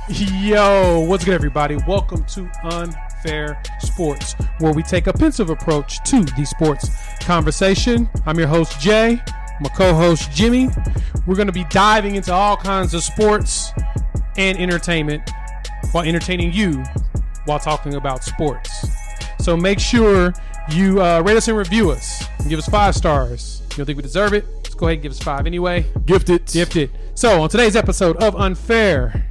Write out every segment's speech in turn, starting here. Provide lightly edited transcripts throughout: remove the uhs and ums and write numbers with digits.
Yo, what's good, everybody? Welcome to Unfair Sports, where we take a pensive approach to the sports conversation. I'm your host, Jay. My co-host, Jimmy. We're going to be diving into all kinds of sports and entertainment while entertaining you while talking about sports. So make sure you rate us and review us and give us 5 stars. You don't think we deserve it? Let's go ahead and give us 5 anyway. Gifted. So on today's episode of Unfair,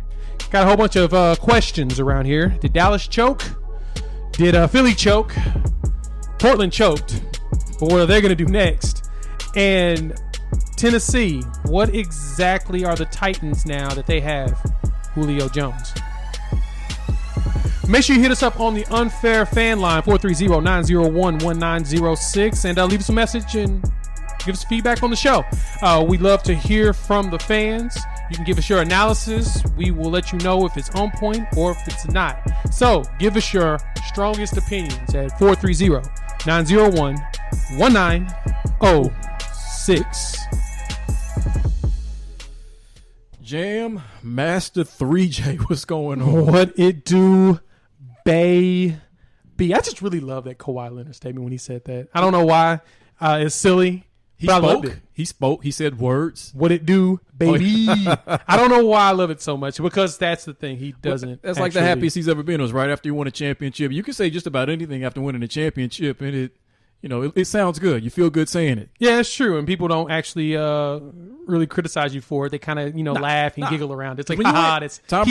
got a whole bunch of questions around here. Did Dallas choke? Did Philly choke? Portland choked. But what are they going to do next? And Tennessee, what exactly are the Titans now that they have Julio Jones? Make sure you hit us up on the Unfair fan line, 430-901-1906, and leave us a message and give us feedback on the show. We'd love to hear from the fans. You can give us your analysis. We will let you know if it's on point or if it's not. So give us your strongest opinions at 430-901-1906. Jam Master 3J, what's going on? What it do, baby? I just really love that Kawhi Leonard statement when he said that. I don't know why. It's silly. He spoke. He said words. What it do, baby? I don't know why I love it so much, because that's the thing. He doesn't. That's like the happiest he's ever been was right after you won a championship. You can say just about anything after winning a championship, and it sounds good. You feel good saying it. Yeah, it's true. And people don't actually really criticize you for it. They kind of laugh and giggle around it. It's like, haha, that's Tom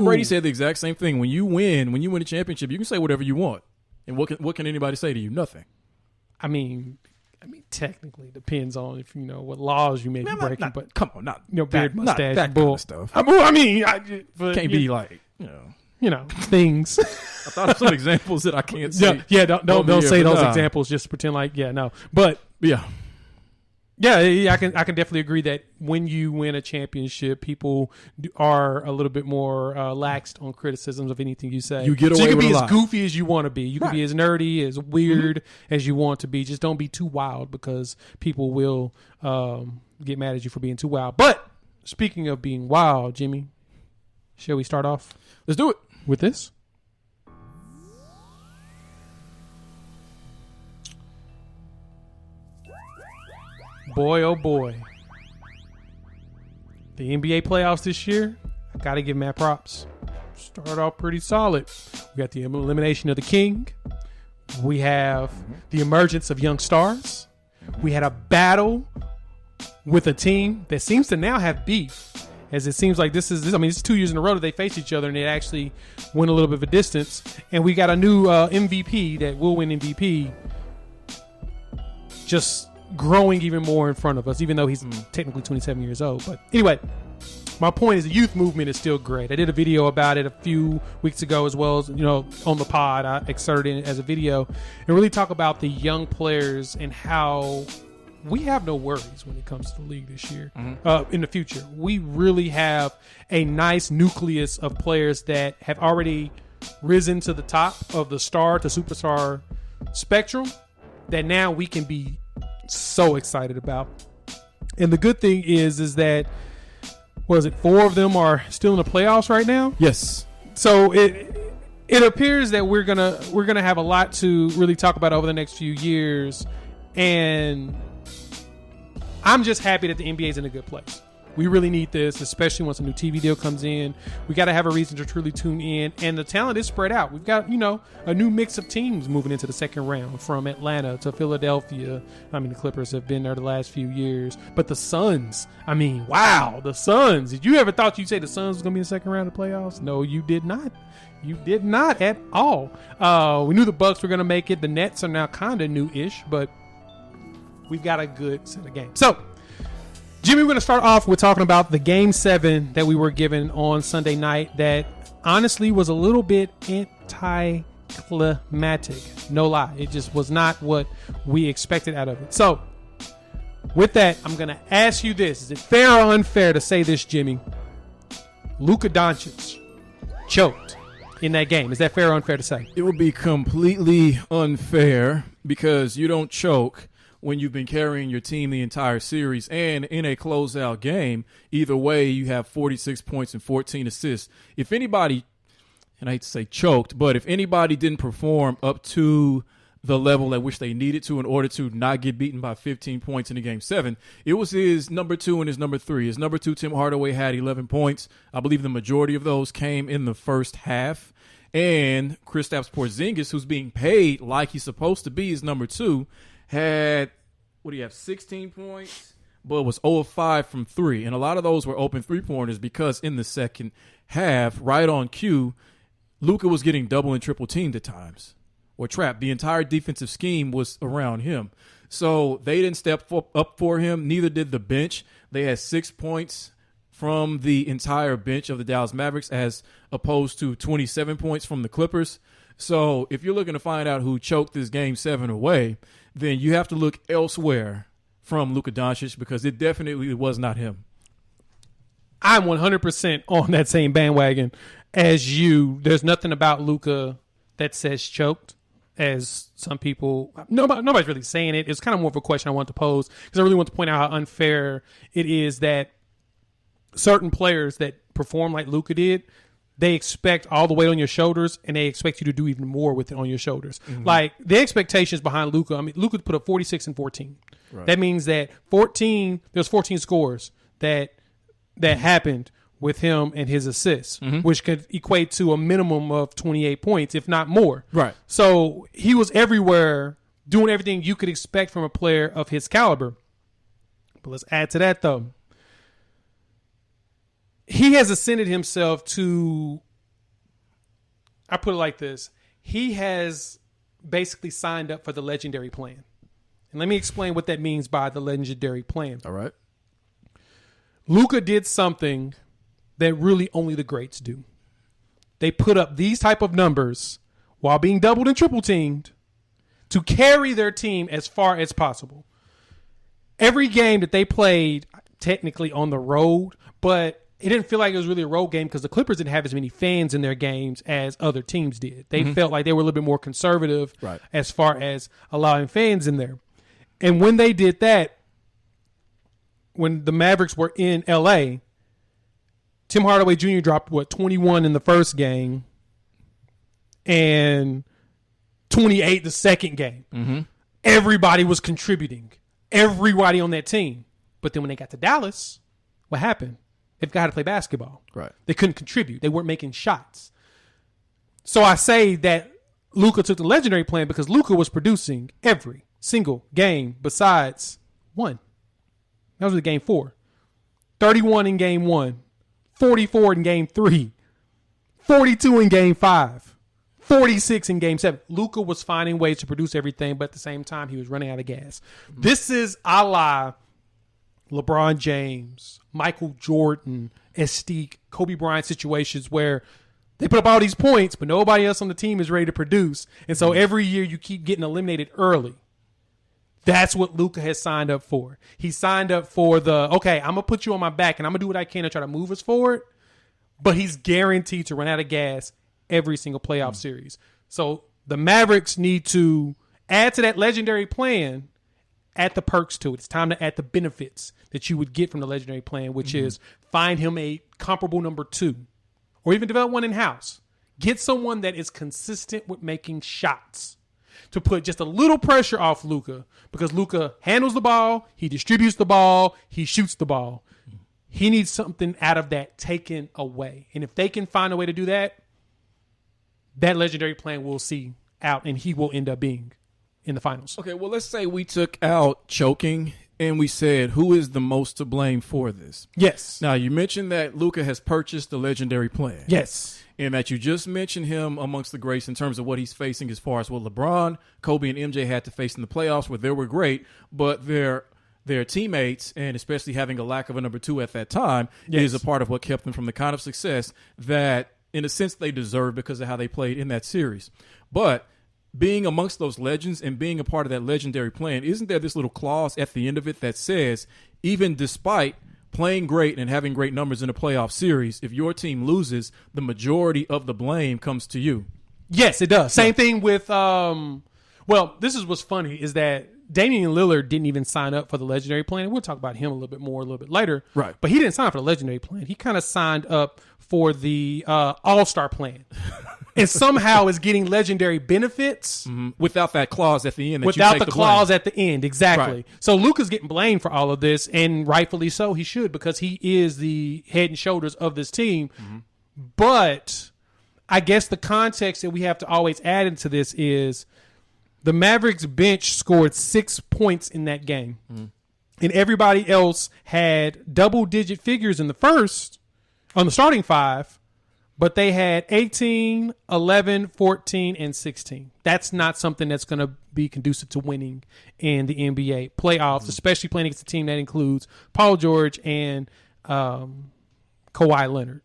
Brady said the exact same thing. When you win a championship, you can say whatever you want. And what can anybody say to you? Nothing. I mean, technically, it depends on if what laws you may be breaking. But come on, beard, mustache, that bull kind of stuff. Can't be like things. I thought of some examples that I can't say. Yeah, don't say those examples. Just pretend like But yeah, I can definitely agree that when you win a championship, people are a little bit more laxed on criticisms of anything you say. You get away so you with can be a as goofy as you want to be. You can be as nerdy, as weird as you want to be. Just don't be too wild, because people will get mad at you for being too wild. But speaking of being wild, Jimmy, shall we start off? Let's do it with this. Boy, oh boy. The NBA playoffs this year, I got to give Matt props. Started off pretty solid. We got the elimination of the king. We have the emergence of young stars. We had a battle with a team that seems to now have beef, as it seems like this is 2 years in a row that they face each other and they actually win a little bit of a distance. And we got a new MVP that will win MVP, just growing even more in front of us, even though he's technically 27 years old. But anyway, my point is the youth movement is still great. I did a video about it a few weeks ago, as well as on the pod. I excerpted it as a video and really talk about the young players and how we have no worries when it comes to the league this year. In the future, we really have a nice nucleus of players that have already risen to the top of the star to superstar spectrum that now we can be so excited about. And the good thing is that 4 of them are still in the playoffs right now? Yes. So it appears that we're gonna have a lot to really talk about over the next few years, and I'm just happy that the NBA is in a good place. We really need this, especially once a new TV deal comes in. We got to have a reason to truly tune in, and the talent is spread out. We've got, a new mix of teams moving into the second round, from Atlanta to Philadelphia. The Clippers have been there the last few years, but the Suns, wow, the Suns. Did you ever thought you'd say the Suns was going to be in the second round of the playoffs? No, you did not. You did not at all. We knew the Bucks were going to make it. The Nets are now kind of new-ish, but we've got a good set of games. So, Jimmy, we're going to start off with talking about the Game 7 that we were given on Sunday night that honestly was a little bit anticlimactic. No lie. It just was not what we expected out of it. So, with that, I'm going to ask you this. Is it fair or unfair to say this, Jimmy? Luka Doncic choked in that game. Is that fair or unfair to say? It would be completely unfair, because you don't choke when you've been carrying your team the entire series and in a closeout game. Either way, you have 46 points and 14 assists. If anybody, and I hate to say choked, but if anybody didn't perform up to the level at which they needed to in order to not get beaten by 15 points in the Game 7, it was his number 2 and his number 3. His number 2, Tim Hardaway, had 11 points. I believe the majority of those came in the first half. And Kristaps Porzingis, who's being paid like he's supposed to be, his number 2, had, 16 points, but was 0 of 5 from 3. And a lot of those were open three-pointers because in the second half, right on cue, Luka was getting double and triple teamed at times. Or trapped. The entire defensive scheme was around him. So they didn't step up for him. Neither did the bench. They had 6 points from the entire bench of the Dallas Mavericks as opposed to 27 points from the Clippers. So if you're looking to find out who choked this Game 7 away, then you have to look elsewhere from Luka Doncic because it definitely was not him. I'm 100% on that same bandwagon as you. There's nothing about Luka that says choked. As some people, nobody's really saying it. It's kind of more of a question I want to pose because I really want to point out how unfair it is that certain players that perform like Luka did, they expect all the weight on your shoulders and they expect you to do even more with it on your shoulders. Mm-hmm. Like the expectations behind Luka, I mean, Luka put up 46 and 14. Right. That means that there's 14 scores that happened with him and his assists, which could equate to a minimum of 28 points, if not more. Right. So he was everywhere doing everything you could expect from a player of his caliber. But let's add to that, though. He has ascended himself to, I put it like this, he has basically signed up for the legendary plan. And let me explain what that means by the legendary plan. All right. Luka did something that really only the greats do. They put up these type of numbers while being doubled and triple teamed to carry their team as far as possible. Every game that they played, technically on the road, but it didn't feel like it was really a road game because the Clippers didn't have as many fans in their games as other teams did. They felt like they were a little bit more conservative as far as allowing fans in there. And when they did that, when the Mavericks were in L.A., Tim Hardaway Jr. dropped, 21 in the first game and 28 the second game. Mm-hmm. Everybody was contributing. Everybody on that team. But then when they got to Dallas, what happened? They've got to play basketball. Right. They couldn't contribute. They weren't making shots. So I say that Luka took the legendary plan because Luka was producing every single game besides one. That was the game 4. 31 in game 1. 44 in game 3, 42 in game 5, 46 in game 7. Luka was finding ways to produce everything, but at the same time, he was running out of gas. Mm-hmm. This is a la LeBron James, Michael Jordan, Estique, Kobe Bryant situations where they put up all these points, but nobody else on the team is ready to produce. And so every year you keep getting eliminated early. That's what Luka has signed up for. He signed up for I'm going to put you on my back and I'm going to do what I can to try to move us forward. But he's guaranteed to run out of gas every single playoff series. So the Mavericks need to add to that legendary plan, add the perks to it. It's time to add the benefits that you would get from the legendary plan, which is find him a comparable number 2 or even develop one in-house. Get someone that is consistent with making shots to put just a little pressure off Luka because Luka handles the ball, he distributes the ball, he shoots the ball. He needs something out of that taken away. And if they can find a way to do that, that legendary plan will see out and he will end up being in the finals. Okay, well, let's say we took out choking and we said, who is the most to blame for this? Yes. Now, you mentioned that Luka has purchased the legendary plan. Yes. And that you just mentioned him amongst the greats in terms of what he's facing as far as what LeBron, Kobe, and MJ had to face in the playoffs where they were great, but their teammates, and especially having a lack of a number 2 at that time, is a part of what kept them from the kind of success that, in a sense, they deserve because of how they played in that series. But being amongst those legends and being a part of that legendary plan, isn't there this little clause at the end of it that says, even despite playing great and having great numbers in a playoff series, if your team loses, the majority of the blame comes to you? Yes, it does. Same thing with, this is what's funny is that Damian Lillard didn't even sign up for the legendary plan. We'll talk about him a little bit later. Right. But he didn't sign up for the legendary plan. He kind of signed up for the all-star plan. And somehow is getting legendary benefits. Without that clause at the end. Without the clause at the end, exactly. Right. So Luka's getting blamed for all of this, and rightfully so. He should, because he is the head and shoulders of this team. But I guess the context that we have to always add into this is the Mavericks bench scored 6 points in that game. And everybody else had double-digit figures in the first, on the starting five, but they had 18, 11, 14, and 16. That's not something that's going to be conducive to winning in the NBA playoffs, especially playing against a team that includes Paul George and Kawhi Leonard.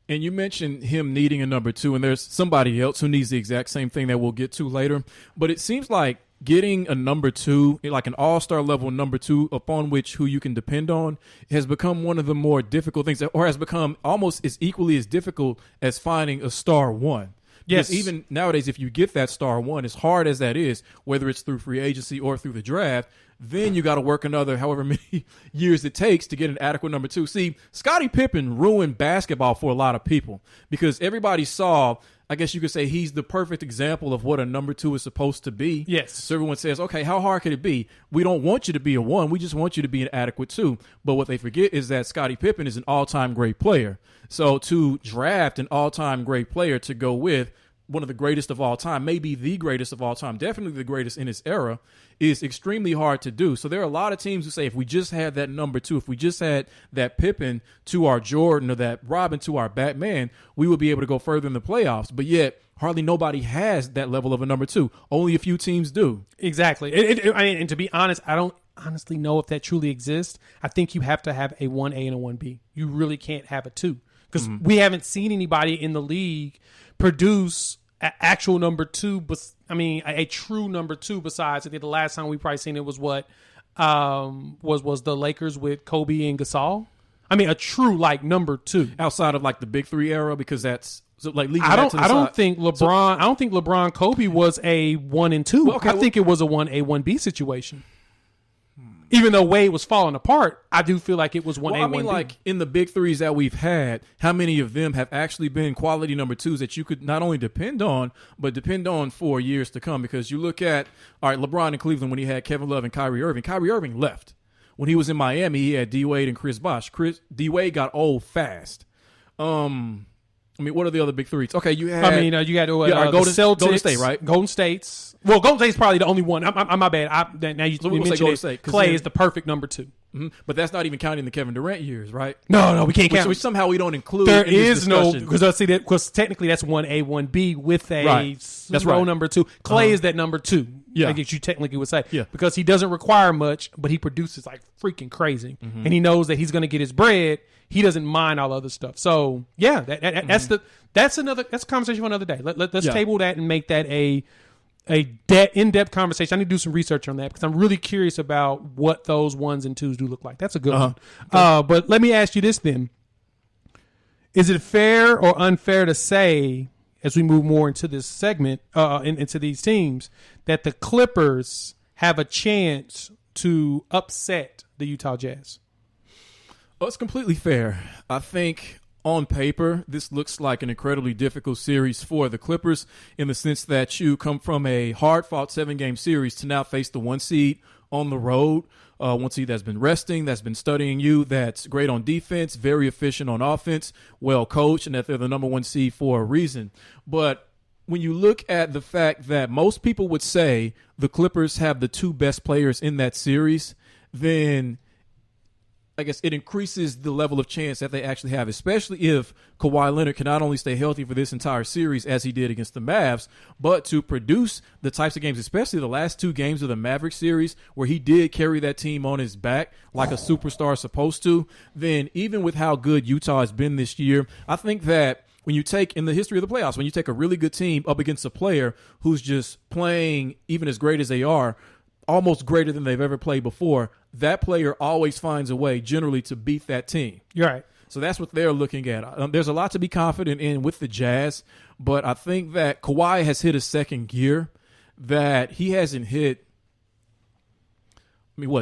And you mentioned him needing a number 2, and there's somebody else who needs the exact same thing that we'll get to later. But it seems like getting a number 2, like an all-star level number 2, upon which who you can depend on, has become one of the more difficult things, or has become almost as equally as difficult as finding a star 1. Yes. Because even nowadays, if you get that star 1, as hard as that is, whether it's through free agency or through the draft, then you got to work another however many years it takes to get an adequate number 2. See, Scottie Pippen ruined basketball for a lot of people because everybody saw, I guess you could say, he's the perfect example of what a number 2 is supposed to be. Yes. So everyone says, okay, how hard could it be? We don't want you to be a 1. We just want you to be an adequate 2. But what they forget is that Scottie Pippen is an all-time great player. So to draft an all-time great player to go with one of the greatest of all time, maybe the greatest of all time, definitely the greatest in his era, is extremely hard to do. So there are a lot of teams who say, if we just had that number 2, if we just had that Pippen to our Jordan or that Robin to our Batman, we would be able to go further in the playoffs. But yet, hardly nobody has that level of a number 2. Only a few teams do. Exactly. And to be honest, I don't honestly know if that truly exists. I think you have to have a 1A and a 1B. You really can't have a 2. Because we haven't seen anybody in the league produce an actual number 2, but a true number 2. Besides, I think the last time we probably seen it was what was the Lakers with Kobe and Gasol. I mean, a true number 2 outside of the Big 3 era, because that's so I don't think LeBron Kobe was a 1 and 2. Well, okay, I think it was a 1A 1B situation. Even though Wade was falling apart, I do feel like it was 1A, 1B. In the big 3s that we've had, how many of them have actually been quality number 2s that you could not only depend on, but depend on for years to come? Because you look at, LeBron in Cleveland when he had Kevin Love and Kyrie Irving. Kyrie Irving left. When he was in Miami, he had D-Wade and Chris Bosh. D-Wade got old fast. What are the other big 3s? Okay, you had... you got Golden State, right? Golden State's... Well, Golden State's probably the only one. I'm my bad. Now you mentioned it. State, Clay is the perfect number 2. Mm-hmm. But that's not even counting the Kevin Durant years, right? No, we can't count. Which somehow we don't include. There is no, because technically that's 1A, 1B with a that's right. number 2. Clay is that number 2. Yeah, I guess you technically would say. Yeah, because he doesn't require much, but he produces freaking crazy, and he knows that he's going to get his bread. He doesn't mind all other stuff. So yeah, that's a conversation for another day. Let's table that and make that a in-depth conversation. I need to do some research on that because I'm really curious about what those 1s and 2s do look like. That's a good one. But let me ask you this then. Is it fair or unfair to say, as we move more into this segment, into these teams, that the Clippers have a chance to upset the Utah Jazz? Well, it's completely fair. I think on paper, this looks like an incredibly difficult series for the Clippers in the sense that you come from a hard-fought 7-game series to now face the 1 seed on the road, 1 seed that's been resting, that's been studying you, that's great on defense, very efficient on offense, well coached, and that they're the number 1 seed for a reason. But when you look at the fact that most people would say the Clippers have the 2 best players in that series, then I guess it increases the level of chance that they actually have, especially if Kawhi Leonard can not only stay healthy for this entire series as he did against the Mavs, but to produce the types of games, especially the last 2 games of the Mavericks series where he did carry that team on his back like a superstar is supposed to. Then even with how good Utah has been this year, I think that when you take, in the history of the playoffs, when you take a really good team up against a player who's just playing even as great as they are, almost greater than they've ever played before, that player always finds a way generally to beat that team. You're right. So that's what they're looking at. There's a lot to be confident in with the Jazz, but I think that Kawhi has hit a second gear that he hasn't hit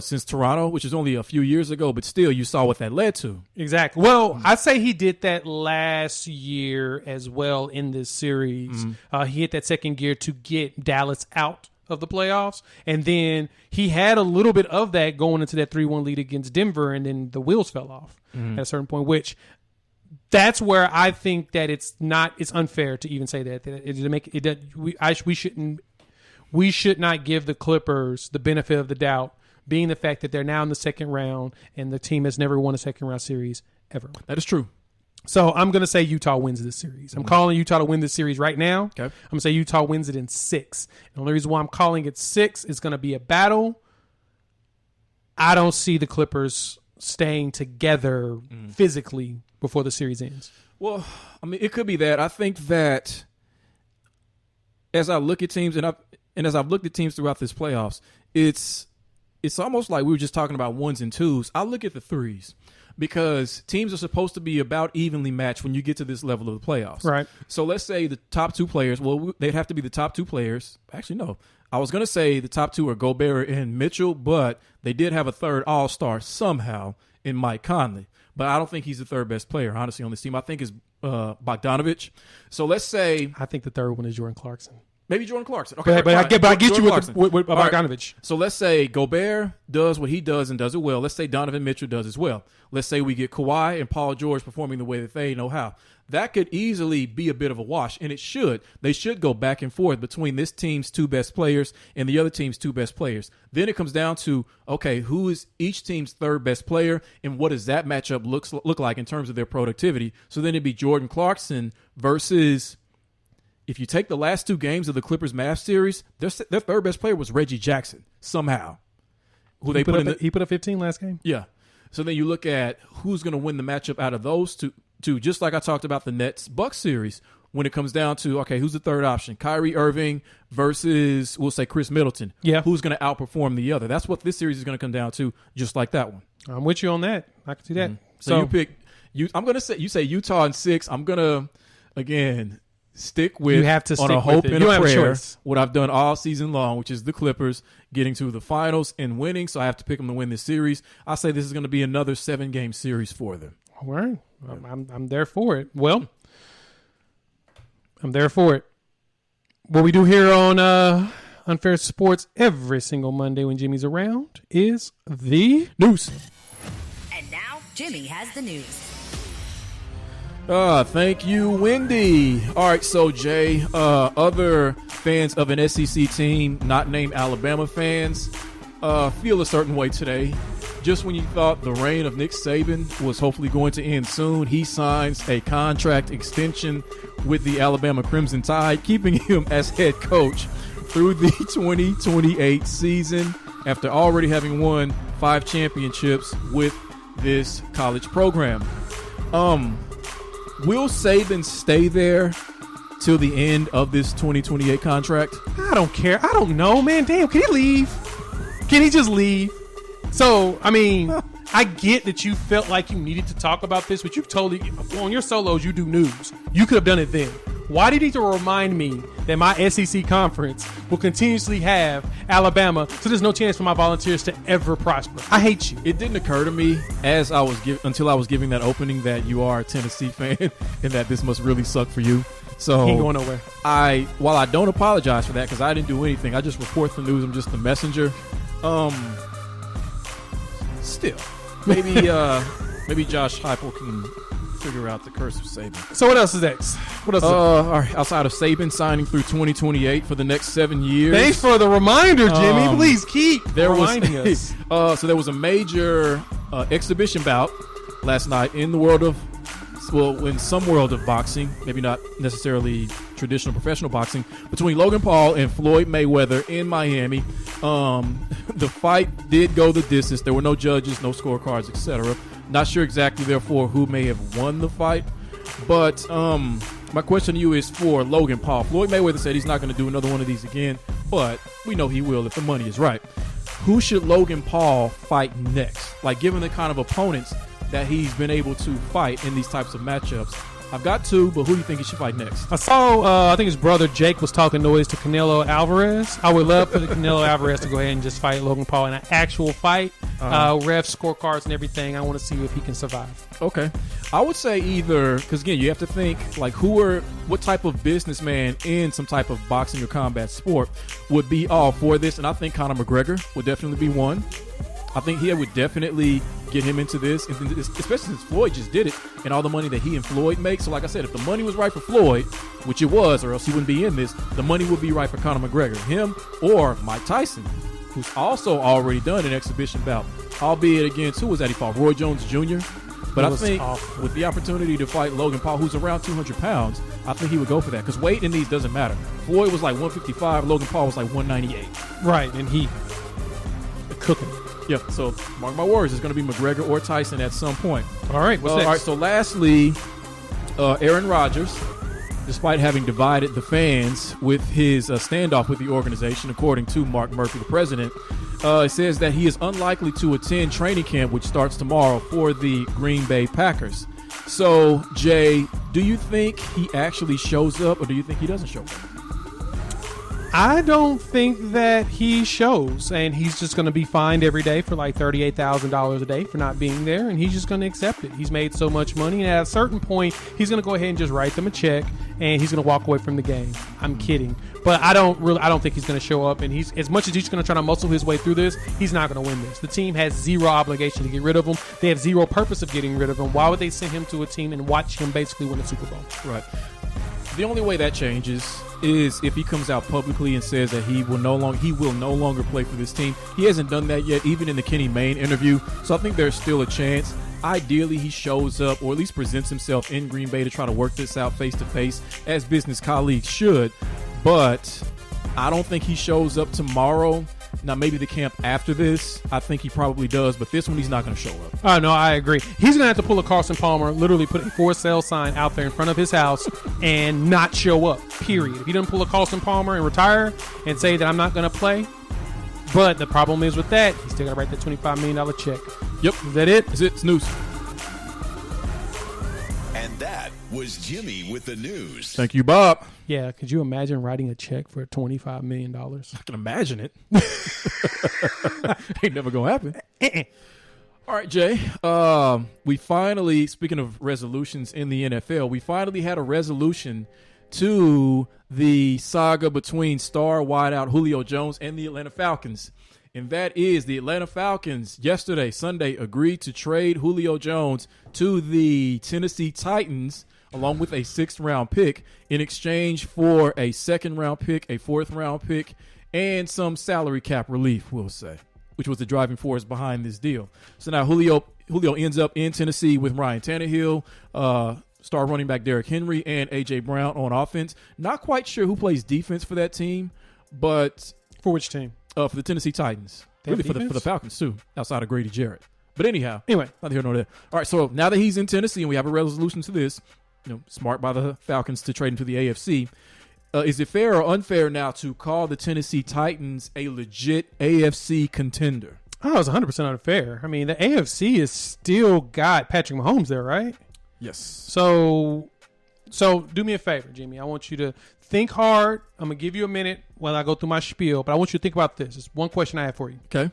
since Toronto, which is only a few years ago, but still you saw what that led to. Exactly. Well, I'd say he did that last year as well in this series. He hit that second gear to get Dallas out of the playoffs. And then he had a little bit of that going into that 3-1 lead against Denver, and then the wheels fell off at a certain point, which that's where I think that it's unfair to even say that. We should not give the Clippers the benefit of the doubt, being the fact that they're now in the second round and the team has never won a second round series ever. That is true. So I'm going to say Utah wins this series. I'm calling Utah to win this series right now. Okay. I'm going to say Utah wins it in 6. The only reason why I'm calling it 6 is going to be a battle. I don't see the Clippers staying together physically before the series ends. Well, I mean, it could be that. I think that as I look at teams and as I've looked at teams throughout this playoffs, it's almost like we were just talking about 1s and 2s. I look at the 3s because teams are supposed to be about evenly matched when you get to this level of the playoffs. Right. So let's say the top 2 players, they'd have to be the top 2 players. Actually, no. I was going to say the top 2 are Gobert and Mitchell, but they did have a third all-star somehow in Mike Conley. But I don't think he's the third best player, honestly, on this team. I think it's Bogdanovich. So let's say... I think the third one is Jordan Clarkson. Maybe Jordan Clarkson. Okay, but I get you with Bogdanovich. Right. So let's say Gobert does what he does and does it well. Let's say Donovan Mitchell does as well. Let's say we get Kawhi and Paul George performing the way that they know how. That could easily be a bit of a wash, and it should. They should go back and forth between this team's 2 best players and the other team's 2 best players. Then it comes down to, okay, who is each team's third best player, and what does that matchup look like in terms of their productivity? So then it'd be Jordan Clarkson versus... If you take the last 2 games of the Clippers Mavs series, their third best player was Reggie Jackson somehow. Who he put up 15 last game. Yeah. So then you look at who's going to win the matchup out of those two. Just like I talked about the Nets Bucks series, when it comes down to, okay, who's the third option? Kyrie Irving versus, we'll say, Chris Middleton. Yeah. Who's going to outperform the other? That's what this series is going to come down to, just like that one. I'm with you on that. I can see that. So you pick. I'm going to say you say Utah in 6. I'm going to again. Stick with you have to on stick a hope with it. and You a don't have a prayer choice. what I've done all season long, which is the Clippers getting to the finals and winning. So I have to pick them to win this series. I say this is going to be another 7-game series for them. All right. I'm there for it. Well, I'm there for it. What we do here on Unfair Sports every single Monday when Jimmy's around is the news. And now Jimmy has the news. Thank you, Wendy. All right, so Jay, other fans of an SEC team, not named Alabama fans, feel a certain way today. Just when you thought the reign of Nick Saban was hopefully going to end soon, he signs a contract extension with the Alabama Crimson Tide, keeping him as head coach through the 2028 season after already having won 5 championships with this college program. Will Saban stay there till the end of this 2028 contract? I don't care. I don't know, man. Damn, can he leave? Can he just leave? So, I mean, I get that you felt like you needed to talk about this, but you totally, on your solos, you do news. You could have done it then. Why do you need to remind me that my SEC conference will continuously have Alabama, so there's no chance for my Volunteers to ever prosper? I hate you. It didn't occur to me until I was giving that opening that you are a Tennessee fan and that this must really suck for you. So He ain't going nowhere. While I don't apologize for that because I didn't do anything, I just report the news. I'm just the messenger. Still, maybe Josh Heupel can figure out the curse of Saban. So what else is next? What else? All right, outside of Saban signing through 2028 for the next 7 years. Thanks for the reminder, Jimmy. Please keep reminding us. So there was a major exhibition bout last night in some world of boxing, maybe not necessarily traditional professional boxing, between Logan Paul and Floyd Mayweather in Miami. The fight did go the distance. There were no judges, no scorecards, etc. Not sure exactly, therefore, who may have won the fight. But my question to you is for Logan Paul. Floyd Mayweather said he's not going to do another one of these again, but we know he will if the money is right. Who should Logan Paul fight next? Like, given the kind of opponents that he's been able to fight in these types of matchups, I've got two, but who do you think he should fight next? I saw, I think his brother Jake was talking noise to Canelo Alvarez. I would love for the Canelo Alvarez to go ahead and just fight Logan Paul in an actual fight. Refs, scorecards, and everything. I want to see if he can survive. Okay. I would say either, because again, you have to think, like, what type of businessman in some type of boxing or combat sport would be all for this, and I think Conor McGregor would definitely be one. I think he would definitely get him into this, especially since Floyd just did it, and all the money that he and Floyd make. So like I said, if the money was right for Floyd, which it was, or else he wouldn't be in this, the money would be right for Conor McGregor. Him or Mike Tyson, who's also already done an exhibition bout, albeit against, who was that he fought? Roy Jones Jr.? But I think with the opportunity to fight Logan Paul, who's around 200 pounds, I think he would go for that, because weight in these doesn't matter. Floyd was like 155, Logan Paul was like 198. Right, and he cooking. Yeah, so mark my words, it's going to be McGregor or Tyson at some point. All right, what's next? All right, so lastly, Aaron Rodgers, despite having divided the fans with his standoff with the organization, according to Mark Murphy, the president, it says that he is unlikely to attend training camp, which starts tomorrow, for the Green Bay Packers. So, Jay, do you think he actually shows up, or do you think he doesn't show up? I don't think that he shows, and he's just going to be fined every day for like $38,000 a day for not being there, and he's just going to accept it. He's made so much money, and at a certain point, he's going to go ahead and just write them a check, and he's going to walk away from the game. I'm kidding, but I don't think he's going to show up. And he's, as much as he's going to try to muscle his way through this, he's not going to win this. The team has zero obligation to get rid of him. They have zero purpose of getting rid of him. Why would they send him to a team and watch him basically win a Super Bowl? Right. The only way that changes is if he comes out publicly and says that he will no longer play for this team. He hasn't done that yet, even in the Kenny Mayne interview. So I think there's still a chance. Ideally, he shows up, or at least presents himself in Green Bay to try to work this out face to face, as business colleagues should. But I don't think he shows up tomorrow. Now, maybe the camp after this, I think he probably does, but this one he's not going to show up. Oh, no, I agree. He's going to have to pull a Carson Palmer, literally put a for sale sign out there in front of his house and not show up, period. If he doesn't pull a Carson Palmer and retire and say that I'm not going to play, but the problem is with that, he's still got to write that $25 million check. Yep. Is that it? That's it. It's news. And that was Jimmy with the news. Thank you, Bob. Yeah, could you imagine writing a check for $25 million? I can imagine it. Ain't never going to happen. All right, Jay. We finally, speaking of resolutions in the NFL, we finally had a resolution to the saga between star wideout Julio Jones and the Atlanta Falcons. And that is the Atlanta Falcons yesterday, Sunday, agreed to trade Julio Jones to the Tennessee Titans along with a 6th-round pick in exchange for a 2nd-round pick, a 4th-round pick, and some salary cap relief, we'll say, which was the driving force behind this deal. So now Julio ends up in Tennessee with Ryan Tannehill, star running back Derrick Henry, and A.J. Brown on offense. Not quite sure who plays defense for that team, but... For which team? For the Tennessee Titans. Really for the Falcons, too, outside of Grady Jarrett. But anyhow, neither here nor there. All right, so now that he's in Tennessee and we have a resolution to this, smart by the Falcons to trade him to the AFC, is it fair or unfair now to call the Tennessee Titans a legit AFC contender? Oh, it's 100% unfair. I mean, the AFC has still got Patrick Mahomes there, right? Yes. So do me a favor, Jimmy. I want you to think hard. I'm going to give you a minute while I go through my spiel, but I want you to think about this. It's one question I have for you. Okay.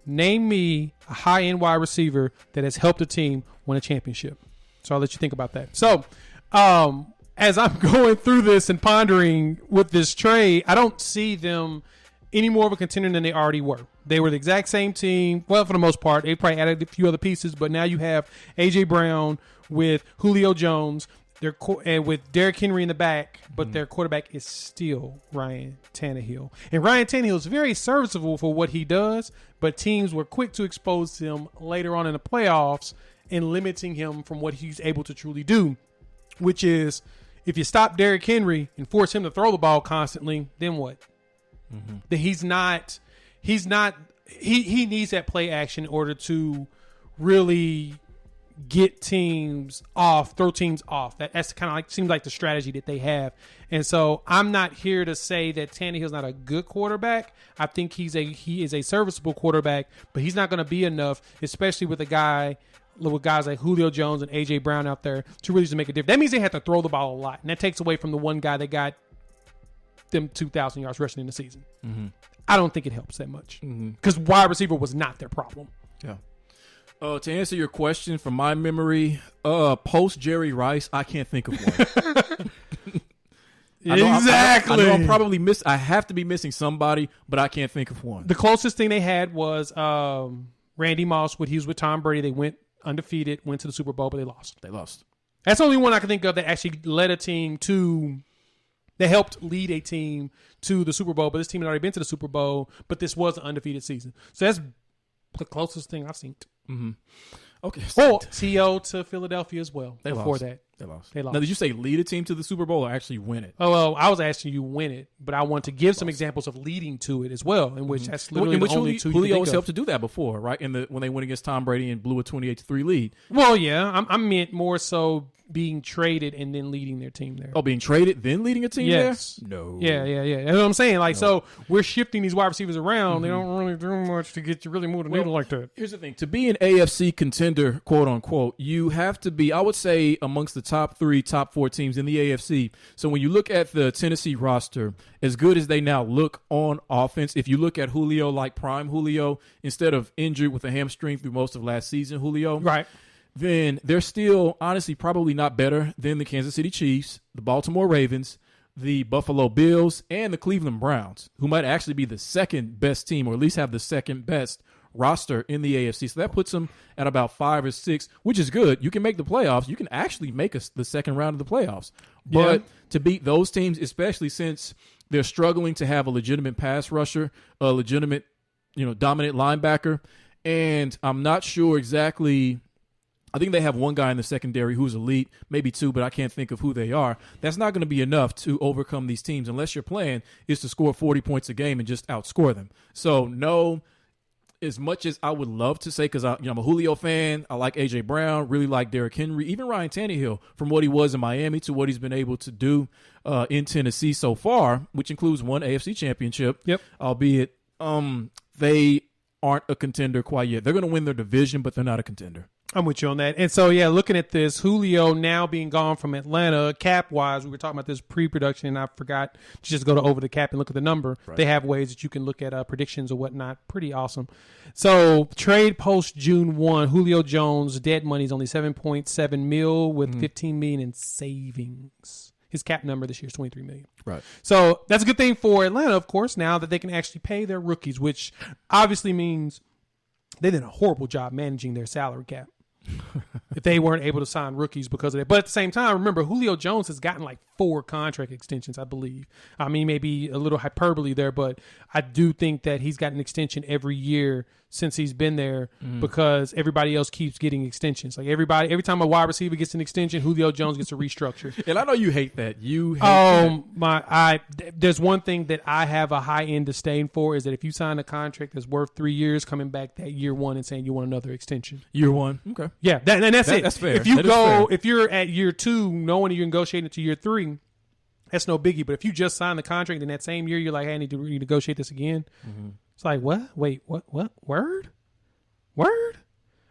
Name me a high-end wide receiver that has helped a team win a championship. So I'll let you think about that. So as I'm going through this and pondering with this trade, I don't see them any more of a contender than they already were. They were the exact same team. Well, for the most part, they probably added a few other pieces, but now you have A.J. Brown with Julio Jones and with Derrick Henry in the back, but their quarterback is still Ryan Tannehill. And Ryan Tannehill is very serviceable for what he does, but teams were quick to expose him later on in the playoffs and limiting him from what he's able to truly do, which is if you stop Derrick Henry and force him to throw the ball constantly, then what? That he needs that play action in order to really get teams off, throw teams off. That's kind of like seems like the strategy that they have. And so I'm not here to say that Tannehill's not a good quarterback. I think he is a serviceable quarterback, but he's not going to be enough, especially with a guy with guys like Julio Jones and A.J. Brown out there to really just make a difference. That means they have to throw the ball a lot, and that takes away from the one guy that got them 2,000 yards rushing in the season. Mm-hmm. I don't think it helps that much because wide receiver was not their problem. Yeah. To answer your question, from my memory, post Jerry Rice, I can't think of one. Exactly. I know I'm probably I have to be missing somebody, but I can't think of one. The closest thing they had was Randy Moss. He was with Tom Brady. They went undefeated, went to the Super Bowl, but they lost. That's the only one I can think of that actually led a team to. They helped lead a team to the Super Bowl, but this team had already been to the Super Bowl. But this was an undefeated season, so that's the closest thing I've seen. Mm-hmm. Okay. Or T.O. to Philadelphia as well. They before lost. that. They lost. They lost. Now, did you say lead a team to the Super Bowl or actually win it? Oh, well, I was asking you win it, but I want to give some exampents of leading to it as well, in which that's literally the only two you Julio can was think helped of. to do that before, right? When they went against Tom Brady and blew a 28-3 lead. Well, yeah, I meant more so being traded and then leading their team there. Oh, being traded then leading a team yes. there? No. Yeah. That's what I'm saying. Like, so we're shifting these wide receivers around. They don't really do much to get you really move the needle like that. Here's the thing. To be an AFC contender, quote unquote, you have to be, I would say, amongst the top 3, top 4 teams in the AFC. So when you look at the Tennessee roster, as good as they now look on offense, if you look at Julio like prime Julio, instead of injured with a hamstring through most of last season, Julio. Right. Then they're still, honestly, probably not better than the Kansas City Chiefs, the Baltimore Ravens, the Buffalo Bills, and the Cleveland Browns, who might actually be the second best team, or at least have the second best roster in the AFC. So that puts them at about 5 or 6, which is good. You can make the playoffs. You can actually make the second round of the playoffs. But to beat those teams, especially since they're struggling to have a legitimate pass rusher, a legitimate, dominant linebacker, and I'm not sure exactly. I think they have one guy in the secondary who's elite, maybe 2, but I can't think of who they are. That's not going to be enough to overcome these teams unless your plan is to score 40 points a game and just outscore them. So, no, as much as I would love to say, because I'm a Julio fan, I like A.J. Brown, really like Derrick Henry, even Ryan Tannehill, from what he was in Miami to what he's been able to do in Tennessee so far, which includes one AFC championship, albeit they aren't a contender quite yet. They're going to win their division, but they're not a contender. I'm with you on that. And so, looking at this, Julio now being gone from Atlanta, cap-wise, we were talking about this pre-production, and I forgot to just go to over the cap and look at the number. Right. They have ways that you can look at predictions or whatnot. Pretty awesome. So, trade post June 1, Julio Jones, dead money is only $7.7 million with $15 million in savings. His cap number this year is $23 million. Right. So, that's a good thing for Atlanta, of course, now that they can actually pay their rookies, which obviously means they did a horrible job managing their salary cap. If they weren't able to sign rookies because of that. But at the same time, remember, Julio Jones has gotten like 4 contract extensions, I believe. I mean, maybe a little hyperbole there, but I do think that he's got an extension every year since he's been there because everybody else keeps getting extensions. Like every time a wide receiver gets an extension, Julio Jones gets a restructure. And I know you hate that. There's one thing that I have a high end disdain for is that if you sign a contract that's worth 3 years, coming back that year 1 and saying you want another extension. Year 1. Okay. Yeah, and that's it. That's fair. If you're at year 2, knowing you're negotiating to year 3, that's no biggie. But if you just sign the contract in that same year, you're like, hey, I need to renegotiate this again. It's like, what? Wait, what? Word? But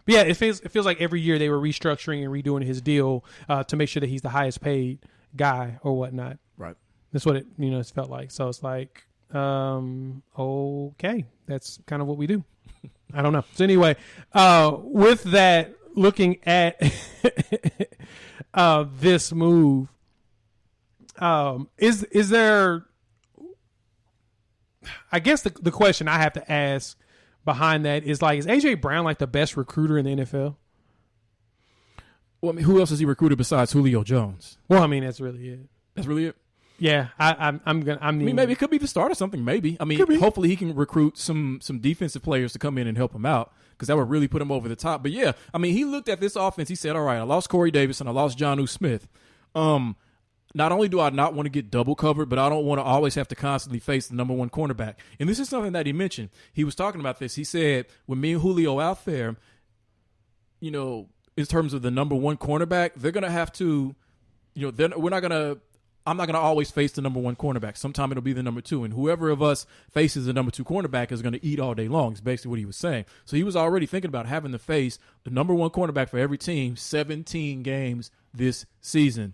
yeah, it feels like every year they were restructuring and redoing his deal to make sure that he's the highest paid guy or whatnot. Right. That's what it's felt like. So it's like, okay, that's kind of what we do. I don't know. So anyway, with that, looking at this move, is there? I guess the question I have to ask behind that is like, is A.J. Brown like the best recruiter in the NFL? Well, I mean, who else has he recruited besides Julio Jones? Well, I mean, that's really it. That's really it. Yeah, I mean, maybe it could be the start of something. Maybe. I mean, hopefully he can recruit some defensive players to come in and help him out because that would really put him over the top. But yeah, I mean, he looked at this offense. He said, "All right, I lost Corey Davis and I lost Jonnu Smith. Not only do I not want to get double covered, but I don't want to always have to constantly face the number 1 cornerback." And this is something that he mentioned. He was talking about this. He said, with me and Julio out there, in terms of the number 1 cornerback, they're going to have to, we're not going to I'm not going to always face the number one cornerback. Sometime it'll be the number two. And whoever of us faces the number two cornerback is going to eat all day long, is basically what he was saying. So he was already thinking about having to face the number one cornerback for every team 17 games this season,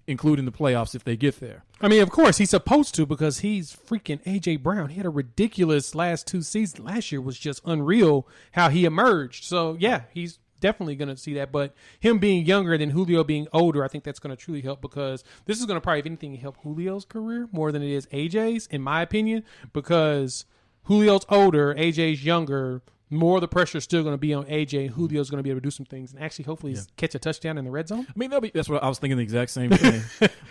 including the playoffs if they get there. I mean, of course, he's supposed to because he's freaking A.J. Brown. He had a ridiculous last 2 seasons. Last year was just unreal how he emerged. So, yeah, he's definitely going to see that. But him being younger than Julio being older, I think that's going to truly help because this is going to probably, if anything, help Julio's career more than it is AJ's, in my opinion, because Julio's older, AJ's younger. More of the pressure is still going to be on AJ, and Julio's going to be able to do some things and actually hopefully catch a touchdown in the red zone. I mean, that's what I was thinking, the exact same thing.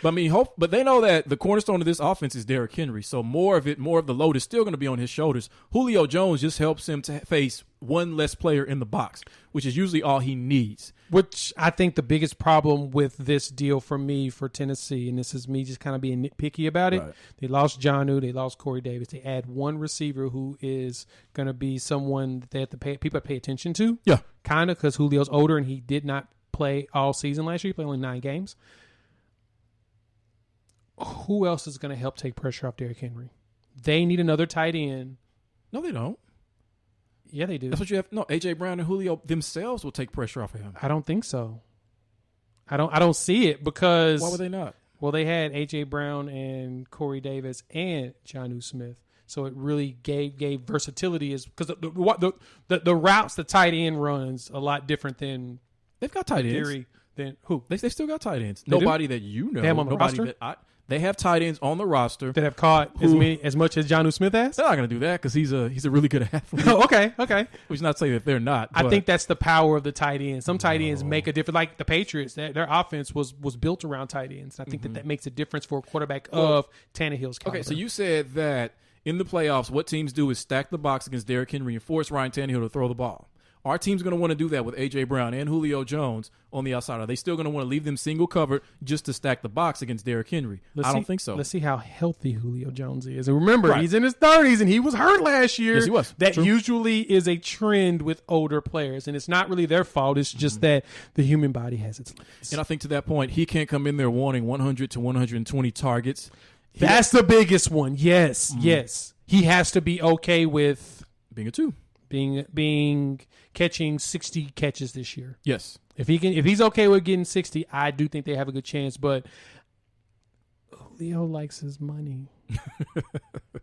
But they know that the cornerstone of this offense is Derrick Henry, so more of the load is still going to be on his shoulders. Julio Jones just helps him to face one less player in the box, which is usually all he needs. Which I think the biggest problem with this deal for me for Tennessee, and this is me just kind of being nitpicky about it, right. They lost Jonnu, they lost Corey Davis. They add one receiver who is going to be someone that they have to people pay attention to. Yeah. Kind of, because Julio's older and he did not play all season last year. He played only 9 games. Who else is going to help take pressure off Derrick Henry? They need another tight end. No, they don't. Yeah, they do. That's what you have. No, A.J. Brown and Julio themselves will take pressure off of him. I don't think so. I don't see it because... Why would they not? Well, they had A.J. Brown and Corey Davis and Jonnu Smith. So it really gave versatility because the routes the tight end runs a lot different than... They've got tight ends. Than who? They still got tight ends. They nobody do? that you know. They have on the roster? They have tight ends on the roster that have caught as much as Jonnu Smith has. They're not going to do that because he's a really good athlete. Oh, okay. Which is not saying that they're not. I think that's the power of the tight end. Some tight ends make a difference. Like the Patriots, their offense was built around tight ends. I think that makes a difference for a quarterback of Tannehill's caliber. Okay, so you said that in the playoffs, what teams do is stack the box against Derrick Henry and force Ryan Tannehill to throw the ball. Our team's going to want to do that with A.J. Brown and Julio Jones on the outside. Are they still going to want to leave them single covered just to stack the box against Derrick Henry? I don't think so. Let's see how healthy Julio Jones is. And remember, he's in his 30s, and he was hurt last year. Yes, he was. That usually is a trend with older players, and it's not really their fault. It's just that the human body has its limits. And I think to that point, he can't come in there wanting 100 to 120 targets. That's the biggest one. Yes, yes. He has to be okay with being a 2. Being catching 60 catches this year. Yes. If he's okay with getting 60, I do think they have a good chance, but Julio likes his money.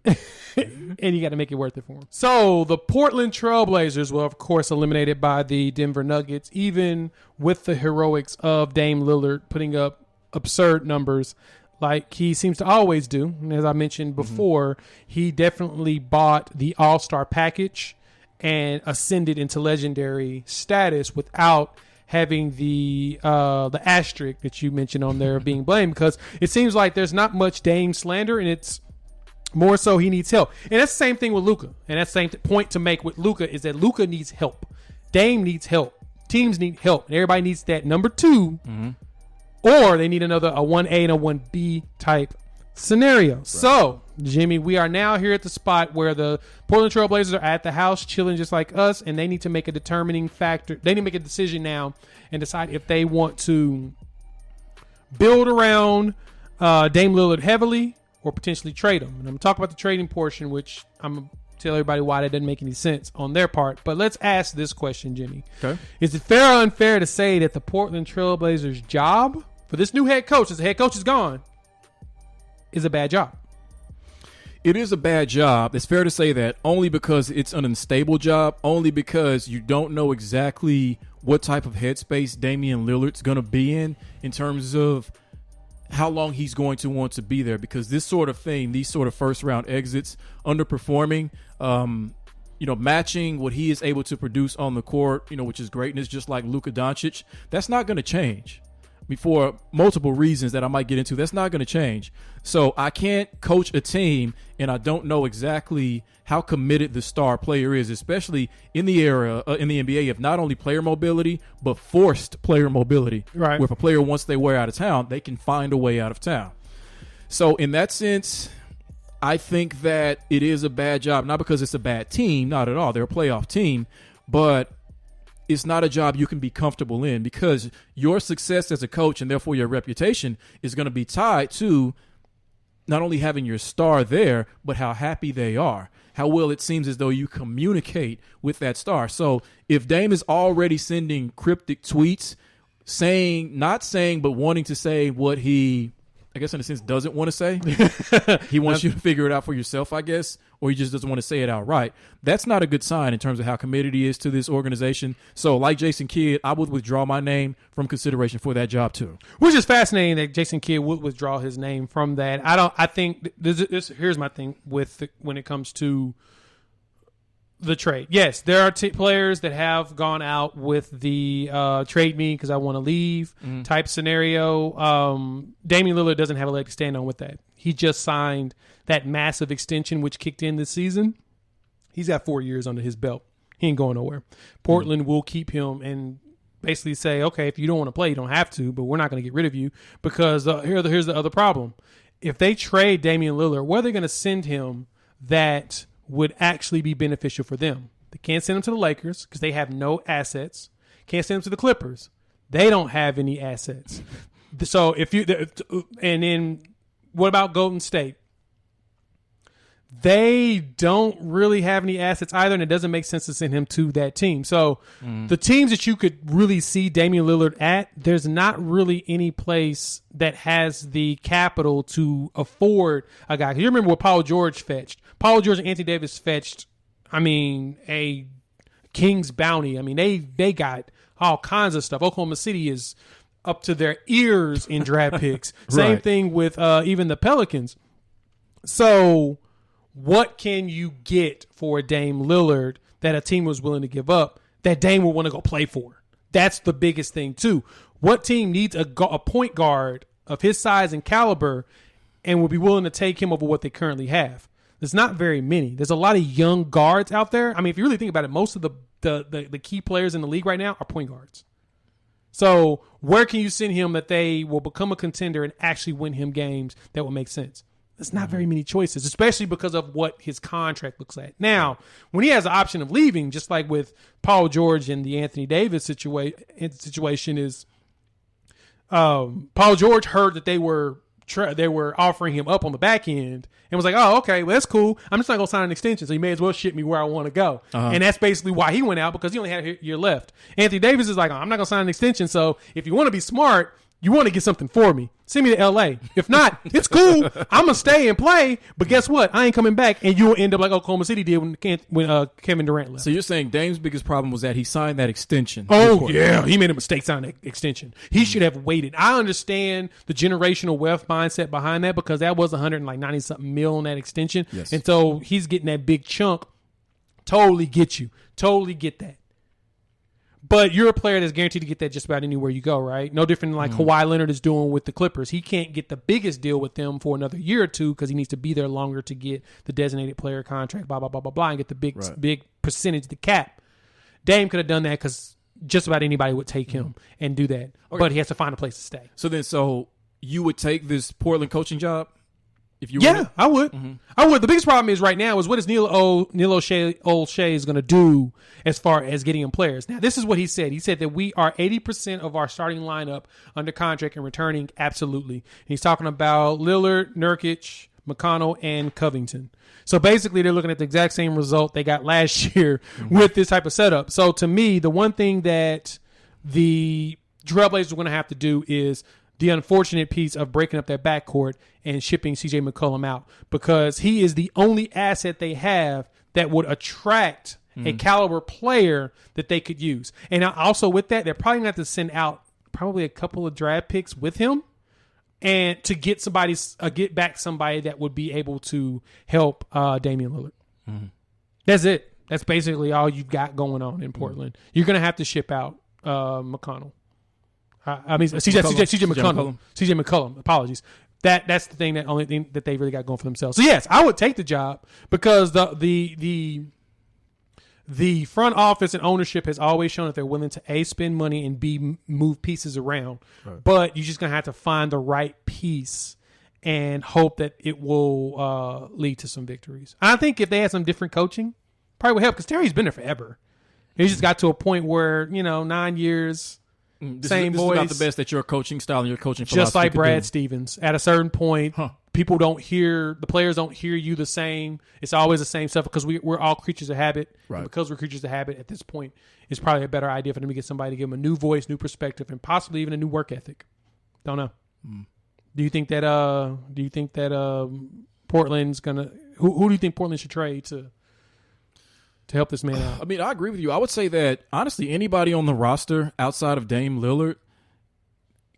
And you got to make it worth it for him. So the Portland Trailblazers were, of course, eliminated by the Denver Nuggets, even with the heroics of Dame Lillard putting up absurd numbers like he seems to always do. And as I mentioned before, he definitely bought the All-Star package and ascended into legendary status without having the asterisk that you mentioned on there being blamed, because it seems like there's not much Dame slander, and it's more so he needs help. And that's the same thing with Luka. And that's the same point to make with Luka is that Luka needs help. Dame needs help. Teams need help. And everybody needs that number 2, or they need a 1A and a 1B type scenario. Right. So, Jimmy, we are now here at the spot where the Portland Trailblazers are at the house chilling just like us, and they need to make a determining factor. They need to make a decision now and decide if they want to build around Dame Lillard heavily or potentially trade him. And I'm going to talk about the trading portion, which I'm going to tell everybody why that doesn't make any sense on their part. But let's ask this question, Jimmy. Okay. Is it fair or unfair to say that the Portland Trailblazers' job for this new head coach, as the head coach is gone, is a bad job? It is a bad job. It's fair to say that, only because it's an unstable job, only because you don't know exactly what type of headspace Damian Lillard's going to be in terms of how long he's going to want to be there, because this sort of thing, these sort of first round exits, underperforming, matching what he is able to produce on the court, which is greatness, just like Luka Doncic, that's not going to change. For multiple reasons that I might get into, that's not going to change. So I can't coach a team, and I don't know exactly how committed the star player is, especially in the era in the NBA of not only player mobility but forced player mobility. Right. Where if a player, once they wear out of town, they can find a way out of town. So in that sense, I think that it is a bad job, not because it's a bad team, not at all. They're a playoff team, but it's not a job you can be comfortable in, because your success as a coach and therefore your reputation is going to be tied to not only having your star there, but how happy they are, how well it seems as though you communicate with that star. So if Dame is already sending cryptic tweets, not saying, but wanting to say what he, I guess in a sense, doesn't want to say. He wants you to figure it out for yourself, I guess, or he just doesn't want to say it outright. That's not a good sign in terms of how committed he is to this organization. So like Jason Kidd, I would withdraw my name from consideration for that job too. Which is fascinating that Jason Kidd would withdraw his name from that. I think here's my thing with when it comes to the trade. Yes, there are players that have gone out with the trade me because I want to leave type scenario. Damian Lillard doesn't have a leg to stand on with that. He just signed that massive extension, which kicked in this season. He's got 4 years under his belt. He ain't going nowhere. Portland will keep him and basically say, okay, if you don't want to play, you don't have to, but we're not going to get rid of you because here's the other problem. If they trade Damian Lillard, where are they going to send him that would actually be beneficial for them? They can't send him to the Lakers because they have no assets. Can't send him to the Clippers. They don't have any assets. So and then what about Golden State? They don't really have any assets either, and it doesn't make sense to send him to that team. So the teams that you could really see Damian Lillard at, there's not really any place that has the capital to afford a guy. You remember what Paul George fetched? Paul George and Anthony Davis fetched, a king's bounty. They got all kinds of stuff. Oklahoma City is up to their ears in draft picks. Same thing with even the Pelicans. So what can you get for a Dame Lillard that a team was willing to give up that Dame will want to go play for? That's the biggest thing, too. What team needs a point guard of his size and caliber and will be willing to take him over what they currently have? There's not very many. There's a lot of young guards out there. If you really think about it, most of the key players in the league right now are point guards. So where can you send him that they will become a contender and actually win him games that will make sense? There's not very many choices, especially because of what his contract looks like. Now, when he has the option of leaving, just like with Paul George and the Anthony Davis situation is Paul George heard that they were offering him up on the back end and was like, oh, okay, well, that's cool. I'm just not going to sign an extension, so you may as well ship me where I want to go. And that's basically why he went out, because he only had a year left. Anthony Davis is like, I'm not going to sign an extension, so if you want to be smart, you want to get something for me, send me to L.A. If not, it's cool. I'm going to stay and play, but guess what? I ain't coming back, and you'll end up like Oklahoma City did when Kevin Durant left. So you're saying Dame's biggest problem was that he signed that extension. Oh, yeah. He made a mistake signing that extension. He should have waited. I understand the generational wealth mindset behind that because that was $190-something million on that extension. Yes. And so he's getting that big chunk. Totally get you. Totally get that. But you're a player that's guaranteed to get that just about anywhere you go, right? No different than like Kawhi Leonard is doing with the Clippers. He can't get the biggest deal with them for another year or two because he needs to be there longer to get the designated player contract, blah, blah, blah, blah, blah, and get the big percentage, the cap. Dame could have done that because just about anybody would take him and do that. Okay. But he has to find a place to stay. So you would take this Portland coaching job? If you I would. Mm-hmm. I would. The biggest problem is right now is what is Neil O'Shea is going to do as far as getting him players. Now, this is what he said. He said that we are 80% of our starting lineup under contract and returning absolutely. And he's talking about Lillard, Nurkic, McConnell, and Covington. So basically, they're looking at the exact same result they got last year with this type of setup. So to me, the one thing that the Trailblazers are going to have to do is the unfortunate piece of breaking up their backcourt and shipping C.J. McCollum out, because he is the only asset they have that would attract a caliber player that they could use. And also with that, they're probably going to have to send out probably a couple of draft picks with him and to get get back somebody that would be able to help Damian Lillard. Mm-hmm. That's it. That's basically all you've got going on in Portland. You're going to have to ship out McConnell. CJ McCollum. Apologies. That's the only thing that they really got going for themselves. So yes, I would take the job because the front office and ownership has always shown that they're willing to spend money and move pieces around. Right. But you're just gonna have to find the right piece and hope that it will lead to some victories. I think if they had some different coaching, probably would help, because Terry's been there forever. He just got to a point where 9 years. This is about the best that your coaching style and your coaching philosophy just like Brad do. Stevens. At a certain point, the players don't hear you the same. It's always the same stuff because we're all creatures of habit. Right. And because we're creatures of habit at this point, it's probably a better idea for them to get somebody to give them a new voice, new perspective, and possibly even a new work ethic. Don't know. Do you think that Portland's gonna? Who do you think Portland should trade to help this man out? I mean, I agree with you. I would say that honestly, anybody on the roster outside of Dame Lillard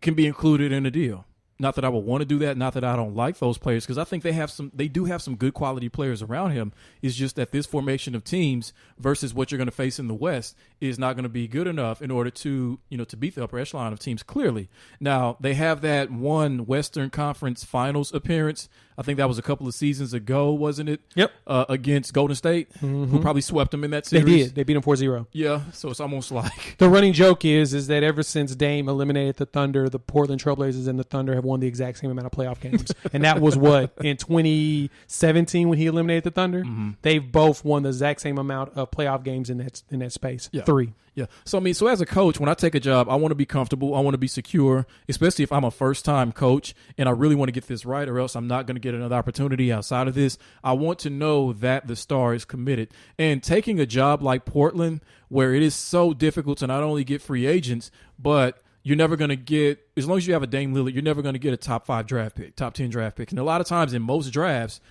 can be included in a deal. Not that I would want to do that. Not that I don't like those players, because I think they do have some good quality players around him. It's just that this formation of teams versus what you're going to face in the West is not going to be good enough in order to beat the upper echelon of teams. Clearly, now they have that one Western Conference Finals appearance. I think that was a couple of seasons ago, wasn't it? Yep. Against Golden State, who probably swept them in that series. They did. They beat them 4-0. Yeah. So it's almost like the running joke is that ever since Dame eliminated the Thunder, the Portland Trailblazers and the Thunder have won the exact same amount of playoff games. And that was what, in 2017 when he eliminated the Thunder? They've both won the exact same amount of playoff games in that space. Yeah. 3. Yeah. So, I mean, as a coach, when I take a job, I want to be comfortable. I want to be secure, especially if I'm a first-time coach and I really want to get this right, or else I'm not going to get another opportunity outside of this. I want to know that the star is committed. And taking a job like Portland, where it is so difficult to not only get free agents, but you're never going to get, as long as you have a Dame Lillard, you're never going to get a top 5 draft pick, top 10 draft pick. And a lot of times in most drafts,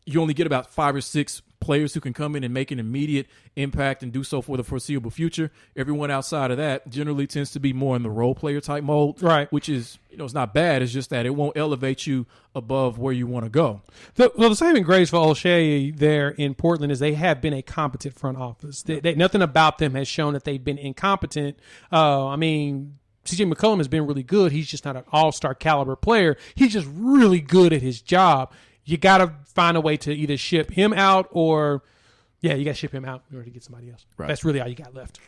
you only get about 5 or 6 players who can come in and make an immediate impact and do so for the foreseeable future. Everyone outside of that generally tends to be more in the role player type mode, right? Which is, it's not bad. It's just that it won't elevate you above where you want to go. The saving grace for O'Shea there in Portland is they have been a competent front office. Nothing about them has shown that they've been incompetent. I mean, CJ McCollum has been really good. He's just not an all-star caliber player. He's just really good at his job. You got to find a way to either ship him out or, you got to ship him out in order to get somebody else. Right. That's really all you got left.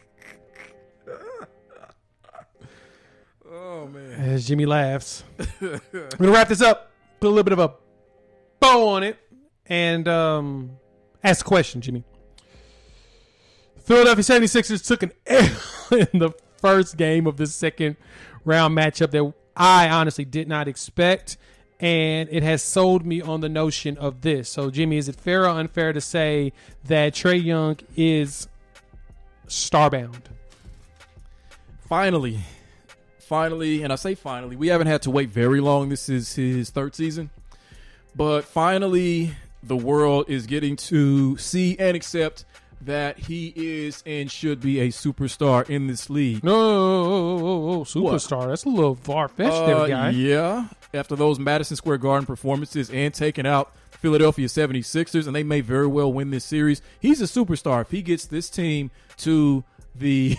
Oh, man. As Jimmy laughs. We're going to wrap this up, put a little bit of a bow on it, and ask a question, Jimmy. The Philadelphia 76ers took an L in the first game of the second round matchup that I honestly did not expect. And it has sold me on the notion of this. So, Jimmy, is it fair or unfair to say that Trae Young is starbound? Finally, and I say finally, we haven't had to wait very long. This is his 3rd season. But finally, the world is getting to see and accept that he is and should be a superstar in this league. No, superstar. What? That's a little far-fetched there, guy. Yeah. After those Madison Square Garden performances and taking out Philadelphia 76ers, and they may very well win this series, he's a superstar. If he gets this team to the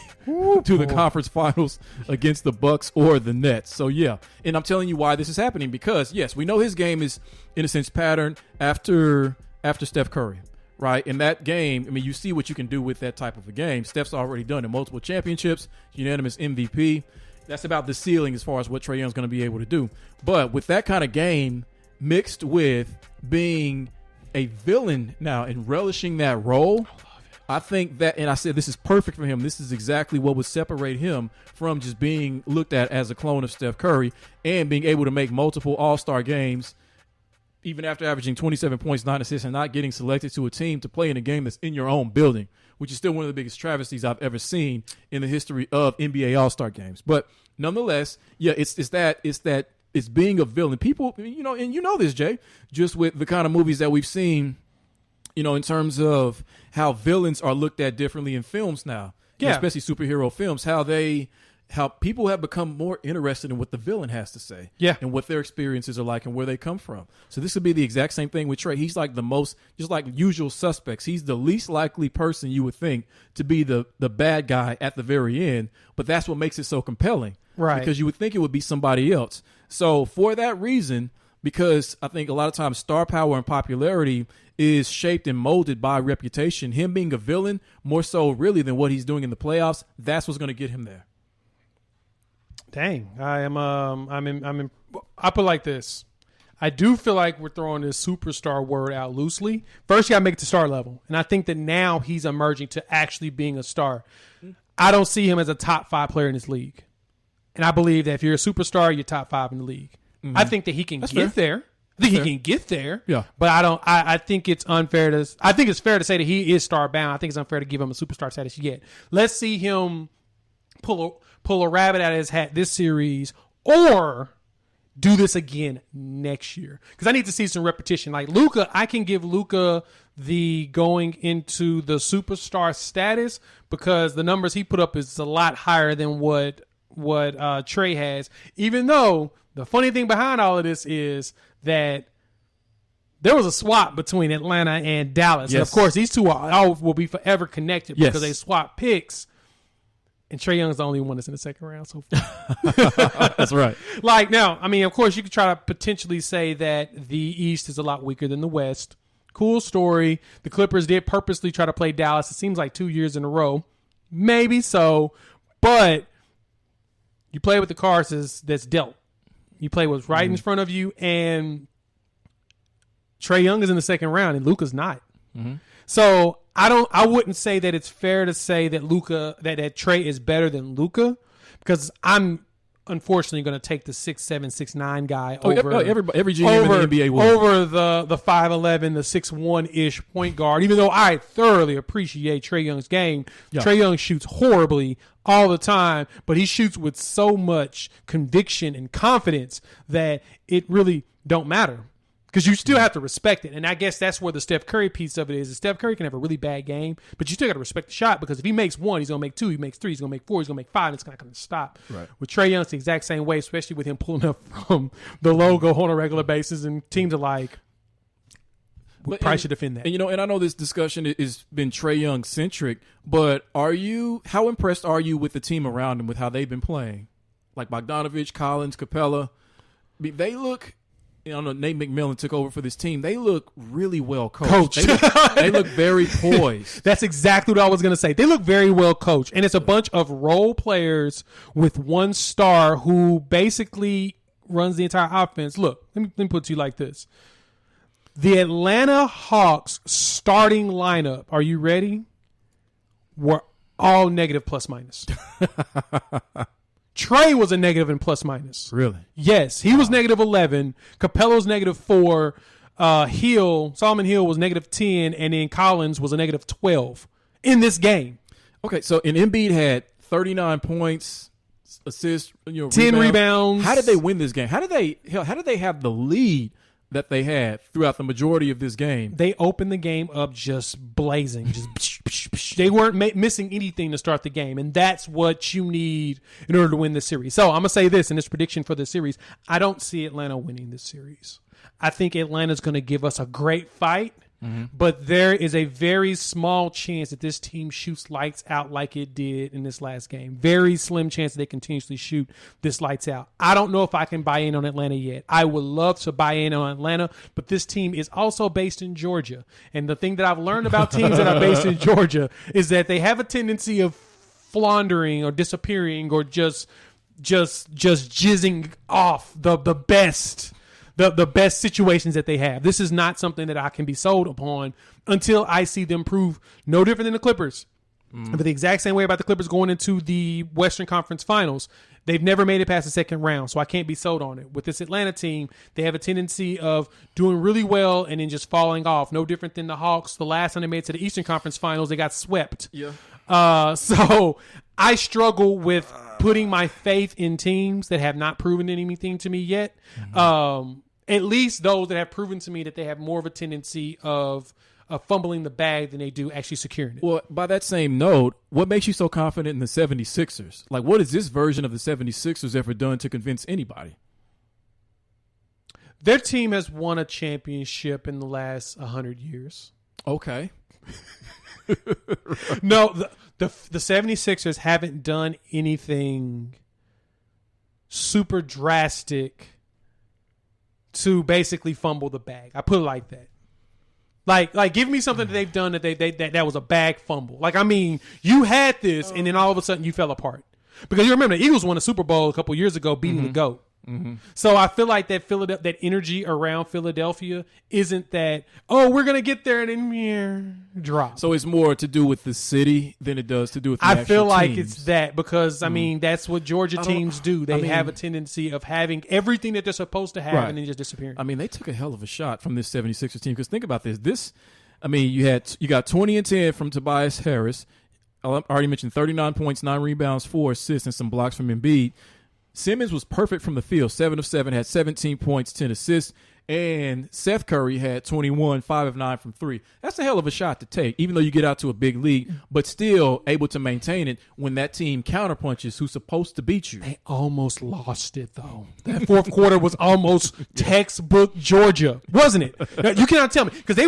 conference finals against the Bucks or the Nets. So, yeah. And I'm telling you why this is happening, because, yes, we know his game is, in a sense, patterned after Steph Curry. Right, in that game, I mean, you see what you can do with that type of a game. Steph's already done in multiple championships, unanimous MVP. That's about the ceiling as far as what Trae Young's going to be able to do. But with that kind of game mixed with being a villain now and relishing that role, I think that, and I said this is perfect for him. This is exactly what would separate him from just being looked at as a clone of Steph Curry and being able to make multiple all-star games even after averaging 27 points, 9 assists, and not getting selected to a team to play in a game that's in your own building, which is still one of the biggest travesties I've ever seen in the history of NBA All-Star games. But nonetheless, yeah, it's being a villain. People, and this, Jay, just with the kind of movies that we've seen, in terms of how villains are looked at differently in films now, especially superhero films, how people have become more interested in what the villain has to say, and what their experiences are like and where they come from. So this would be the exact same thing with Trae. He's like the most, just like usual suspects. He's the least likely person you would think to be the bad guy at the very end, but that's what makes it so compelling, right? Because you would think it would be somebody else. So for that reason, because I think a lot of times star power and popularity is shaped and molded by reputation, him being a villain more so really than what he's doing in the playoffs, that's what's going to get him there. Dang, I put it like this. I do feel like we're throwing this superstar word out loosely. First, you got to make it to star level. And I think that now he's emerging to actually being a star. I don't see him as a top 5 player in this league. And I believe that if you're a superstar, you're top 5 in the league. Mm-hmm. I think that he can get there. I think he can get there. Yeah. But I think it's unfair to. I think it's fair to say that he is star bound. I think it's unfair to give him a superstar status yet. Let's see him pull a rabbit out of his hat this series, or do this again next year. Because I need to see some repetition. Like Luka, I can give Luka the going into the superstar status because the numbers he put up is a lot higher than what Trae has. Even though the funny thing behind all of this is that there was a swap between Atlanta and Dallas. Yes. And of course, these two will be forever connected because they swap picks. And Trae Young's the only one that's in the second round so far. That's right. Like, now, I mean, of course, you could try to potentially say that the East is a lot weaker than the West. Cool story. The Clippers did purposely try to play Dallas. It seems like 2 years in a row. Maybe so. But you play with the cards that's dealt. You play what's right in front of you. And Trae Young is in the second round, and Luka's not. Mm-hmm. So I wouldn't say that it's fair to say that that Trae is better than Luka, because I'm unfortunately going to take the 6'7", 6'9" guy over every GM in the NBA will. Over the 5'11", the 6'1" point guard. Even though I thoroughly appreciate Trae Young's game, Trae Young shoots horribly all the time, but he shoots with so much conviction and confidence that it really don't matter. Because you still have to respect it. And I guess that's where the Steph Curry piece of it is. Steph Curry can have a really bad game, but you still got to respect the shot, because if he makes one, he's going to make two, he makes three, he's going to make four, he's going to make five, and it's not going to stop. Right. With Trae Young, it's the exact same way, especially with him pulling up from the logo on a regular basis, and teams are like, we probably should defend that. And I know this discussion has been Trae Young centric, but how impressed are you with the team around him, with how they've been playing? Like Bogdanovich, Collins, Capella. I mean, they look... Nate McMillan took over for this team. They look really well coached. They look very poised. That's exactly what I was going to say. They look very well coached. And it's a bunch of role players with one star who basically runs the entire offense. Look, let me put it to you like this. The Atlanta Hawks starting lineup, are you ready? Were all negative plus minus. Trae was a negative and plus minus. Really? Yes. He was negative 11. Capello's negative 4. Solomon Hill was negative 10. And then Collins was a negative 12 in this game. Okay, so Embiid had 39 points, assists, 10 rebounds. How did they win this game? How did they have the lead that they had throughout the majority of this game? They opened the game up just blazing. They weren't missing anything to start the game, and that's what you need in order to win this series. So I'm going to say this in this prediction for the series. I don't see Atlanta winning this series. I think Atlanta's going to give us a great fight, but there is a very small chance that this team shoots lights out like it did in this last game. Very slim chance that they continuously shoot this lights out. I don't know if I can buy in on Atlanta yet. I would love to buy in on Atlanta, but this team is also based in Georgia. And the thing that I've learned about teams that are based in Georgia is that they have a tendency of floundering or disappearing or just jizzing off the best. The best situations that they have. This is not something that I can be sold upon until I see them prove no different than the Clippers. But the exact same way about the Clippers going into the Western Conference Finals. They've never made it past the second round, so I can't be sold on it. With this Atlanta team, they have a tendency of doing really well and then just falling off. No different than the Hawks. The last time they made it to the Eastern Conference Finals, they got swept. Yeah. So I struggle with putting my faith in teams that have not proven anything to me yet. At least those that have proven to me that they have more of a tendency of fumbling the bag than they do actually securing it. Well, by that same note, what makes you so confident in the 76ers? Like, what has this version of the 76ers ever done to convince anybody? Their team has won a championship in the last 100 years. Okay. No, the 76ers haven't done anything super drastic to basically fumble the bag. I put it like that. Like give me something that they've done that was a bag fumble. Like, I mean, you had this and then all of a sudden you fell apart. Because you remember the Eagles won a Super Bowl a couple years ago beating the GOAT. So I feel like that energy around Philadelphia isn't that, oh, we're going to get there and then drop. So it's more to do with the city than it does to do with the I feel like teams. it's that because, I mean, that's what Georgia teams do. They have a tendency of having everything that they're supposed to have and then just disappearing. I mean, they took a hell of a shot from this 76ers team because think about this. You got 20 and 10 from Tobias Harris. I already mentioned 39 points, 9 rebounds, 4 assists, and some blocks from Embiid. Simmons was perfect from the field, 7 of 7, had 17 points, 10 assists, and Seth Curry had 21, 5 of 9 from 3. That's a hell of a shot to take, even though you get out to a big lead, but still able to maintain it when that team counterpunches who's supposed to beat you. They almost lost it, though. That fourth quarter was almost textbook Georgia, wasn't it? You cannot tell me because they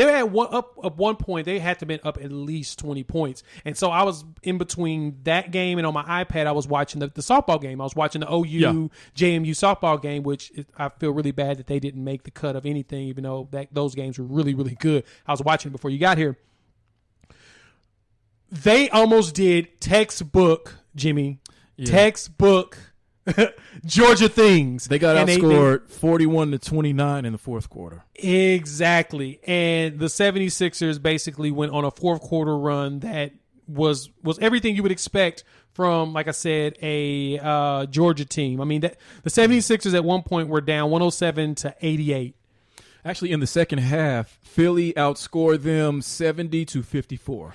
had up one point. They had to been up at least 20 points, and so I was in between that game and on my iPad I was watching the softball game. I was watching the OU JMU softball game, which I feel really bad that they didn't make the cut of anything, even though those games were really, really good. I was watching before you got here. They almost did textbook, Jimmy, textbook Georgia things. They got outscored 41-29 in the fourth quarter. Exactly. And the 76ers basically went on a fourth quarter run that was everything you would expect from, like I said, a Georgia team. I mean, the 76ers at one point were down 107-88. Actually, in the second half, Philly outscored them 70-54.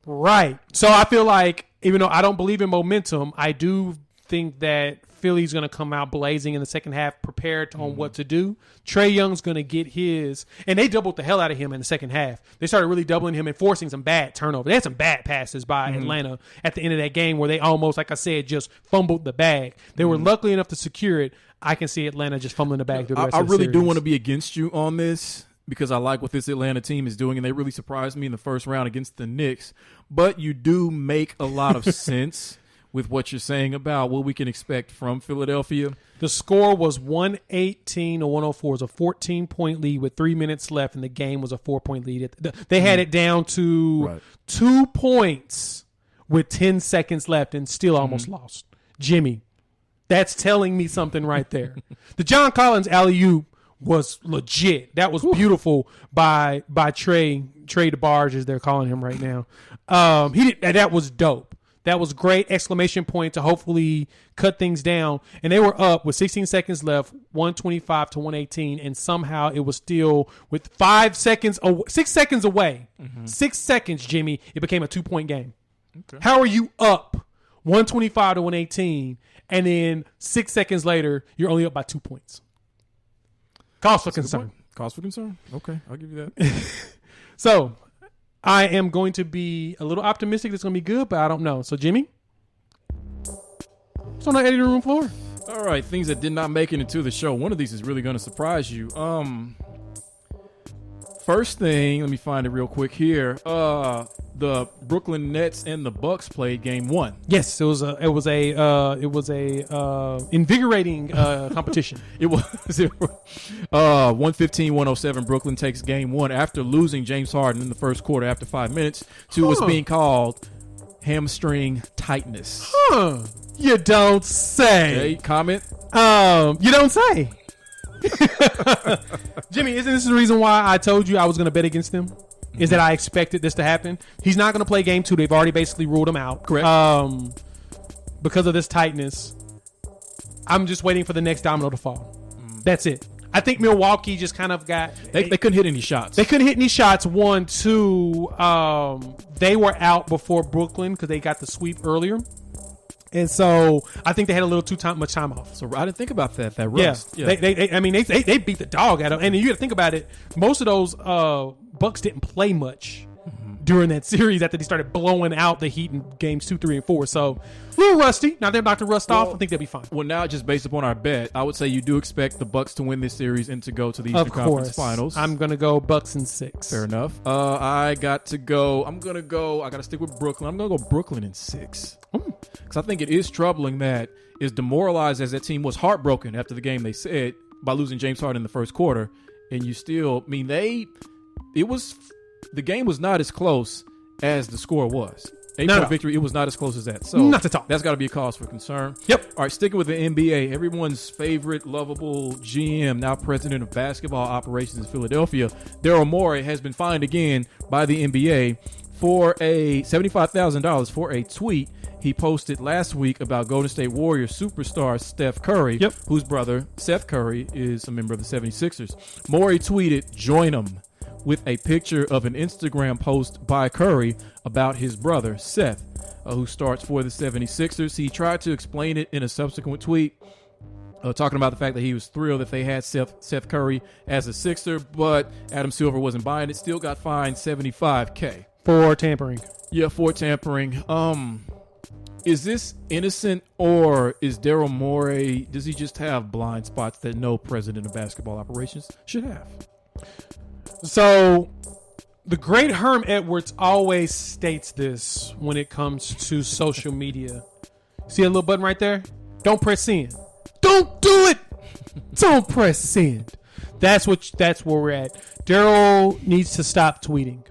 Right. So I feel like, even though I don't believe in momentum, I do think that Philly's going to come out blazing in the second half, prepared on what to do. Trae Young's going to get his, and they doubled the hell out of him in the second half. They started really doubling him and forcing some bad turnovers. They had some bad passes by Atlanta at the end of that game where they almost, like I said, just fumbled the bag. They were lucky enough to secure it. I can see Atlanta just fumbling the bag through the rest of the series. I really do want to be against you on this because I like what this Atlanta team is doing, and they really surprised me in the first round against the Knicks. But you do make a lot of sense with what you're saying about what we can expect from Philadelphia. The score was 118-104. It was a 14-point lead with 3 minutes left, and the game was a 4-point lead. They had it down to 2 points with 10 seconds left and still almost lost. Jimmy, that's telling me something right there. The John Collins alley-oop was legit. That was beautiful by Trae DeBarge, as they're calling him right now. That was dope. That was great exclamation point to hopefully cut things down. And they were up with 16 seconds left, 125-118, and somehow it was still with 6 seconds away. 6 seconds, Jimmy, it became a 2-point game. Okay. How are you up 125-118, and then 6 seconds later, you're only up by 2 points? Cause for concern. Cause for concern? Okay, I'll give you that. So I am going to be a little optimistic it's going to be good, but I don't know. So, Jimmy, what's on the editing room floor? All right, things that did not make it into the show. One of these is really going to surprise you. First thing, let me find it real quick here. The Brooklyn Nets and the Bucks played game 1. Yes, it was a invigorating competition. It was 115-107. Brooklyn takes game 1 after losing James Harden in the first quarter after 5 minutes to what's being called hamstring tightness. You don't say. Okay, comment. You don't say. Jimmy, isn't this the reason why I told you I was going to bet against them? Is that I expected this to happen? He's not going to play game 2. They've already basically ruled him out. Correct. Because of this tightness. I'm just waiting for the next domino to fall. That's it. I think Milwaukee just kind of got... They couldn't hit any shots. They couldn't hit any shots. 1, 2. They were out before Brooklyn because they got the sweep earlier. And so I think they had a little much time off. So I didn't think about that rust. Yeah. They beat the dog out of them. And you got to think about it. Most of those Bucks didn't play much during that series after they started blowing out the Heat in games 2, 3, and 4. So a little rusty. Now they're about to rust off. I think they'll be fine. Well, now just based upon our bet, I would say you do expect the Bucks to win this series and to go to the Eastern Conference Finals. I'm going to go Bucks in 6. Fair enough. I got to stick with Brooklyn. I'm going to go Brooklyn in 6. Because I think it is troubling that as demoralized as that team was, heartbroken after the game they said by losing James Harden in the first quarter, and you still, the game was not as close as the score was. 8-point victory. It was not as close as that. So not at all. That's got to be a cause for concern. Yep. All right, sticking with the NBA, everyone's favorite lovable GM, now president of basketball operations in Philadelphia, Daryl Morey, has been fined again by the NBA for a $75,000 for a tweet he posted last week about Golden State Warriors superstar Steph Curry, whose brother Seth Curry is a member of the 76ers. Morey tweeted, "Join 'em," with a picture of an Instagram post by Curry about his brother Seth, who starts for the 76ers. He tried to explain it in a subsequent tweet, talking about the fact that he was thrilled that they had Seth Curry as a Sixer, but Adam Silver wasn't buying it. Still got fined $75K for tampering. Yeah, for tampering. Is this innocent, or is Daryl Morey, does he just have blind spots that no president of basketball operations should have? So the great Herm Edwards always states this when it comes to social media. See a little button right there? Don't press send. Don't do it. Don't press send. That's where we're at. Daryl needs to stop tweeting.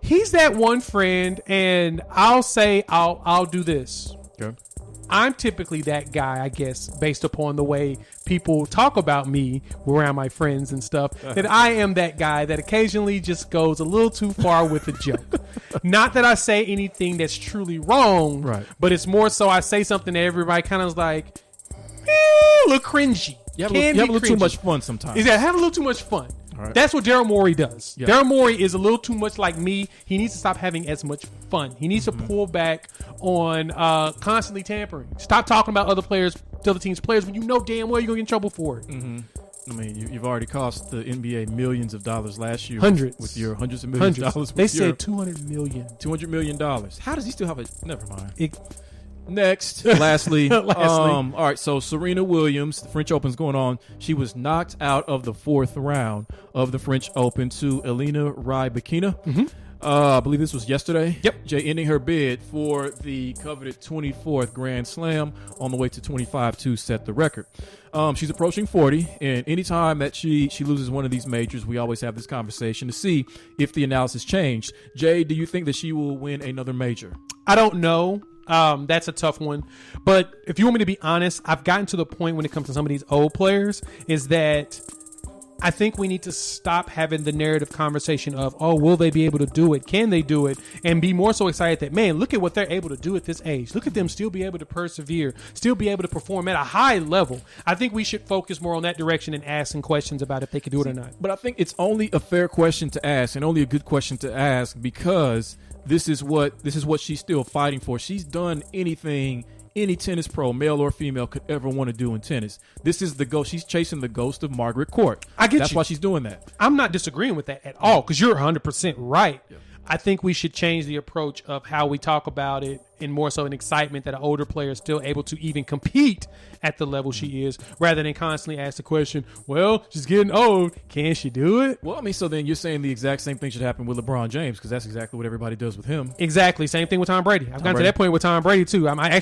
He's that one friend, and I'll say I'll do this. Okay. I'm typically that guy, I guess, based upon the way people talk about me around my friends and stuff, that I am that guy that occasionally just goes a little too far with a joke. Not that I say anything that's truly wrong, right, but it's more so I say something that everybody kind of is like, a little cringy. You have a little too much fun sometimes. Exactly, have a little too much fun. Right. That's what Daryl Morey does. Yep. Daryl Morey is a little too much like me. He needs to stop having as much fun. He needs to pull back on constantly tampering. Stop talking about other players, the other team's players, when you know damn well you're going to get in trouble for it. I mean, you've already cost the NBA millions of dollars last year. Hundreds. With your hundreds of millions of dollars. They said $200 million. $200 million. How does he still have a... Never mind. Next, lastly, all right, so Serena Williams, the French Open's going on. She was knocked out of the fourth round of the French Open to Elena Rybakina. I believe this was yesterday. Yep. Jay ending her bid for the coveted 24th Grand Slam, on the way to 25 to set the record. She's approaching 40, and anytime that she loses one of these majors, we always have this conversation to see if the analysis changed. Jay, do you think that she will win another major? I don't know. That's a tough one. But if you want me to be honest, I've gotten to the point when it comes to some of these old players is that I think we need to stop having the narrative conversation of, oh, will they be able to do it? Can they do it? And be more so excited that, man, look at what they're able to do at this age. Look at them still be able to persevere, still be able to perform at a high level. I think we should focus more on that direction and asking questions about if they can do it or not. But I think it's only a fair question to ask, and only a good question to ask, because this is what she's still fighting for. She's done anything any tennis pro, male or female, could ever want to do in tennis. This is the ghost. She's chasing the ghost of Margaret Court. That's why she's doing that. I'm not disagreeing with that at all, because you're 100% right. Yeah. I think we should change the approach of how we talk about it, and more so an excitement that an older player is still able to even compete at the level she is, rather than constantly ask the question, well, she's getting old, can she do it? Well, I mean, so then you're saying the exact same thing should happen with LeBron James, because that's exactly what everybody does with him. Exactly. Same thing with Tom Brady. I've gotten to that point with Tom Brady, too. I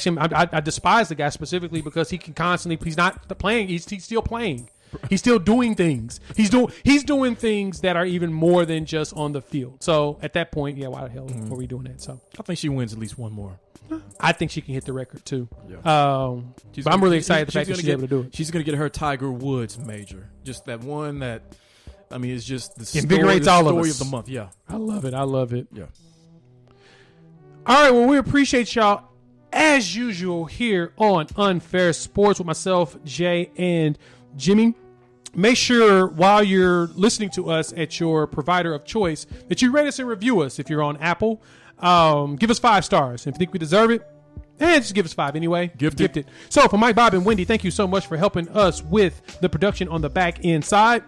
despise the guy specifically because he can constantly, he's not playing, he's still playing. He's still doing things. He's doing things that are even more than just on the field. So at that point, yeah, why the hell are we doing that? So I think she wins at least one more. I think she can hit the record too. Yeah. But I'm really excited the fact that she's able to do it. She's going to get her Tiger Woods major. Just that one that, I mean, it's just the invigorates story, all of us. Of the month. Yeah, I love it. I love it. Yeah. All right. Well, we appreciate y'all as usual here on Unfair Sports with myself, Jay, and Jimmy. Make sure while you're listening to us at your provider of choice that you rate us and review us. If you're on Apple, give us 5 stars. If you think we deserve it, just give us 5 anyway. Gifted. So for Mike, Bob, and Wendy, thank you so much for helping us with the production on the back end side.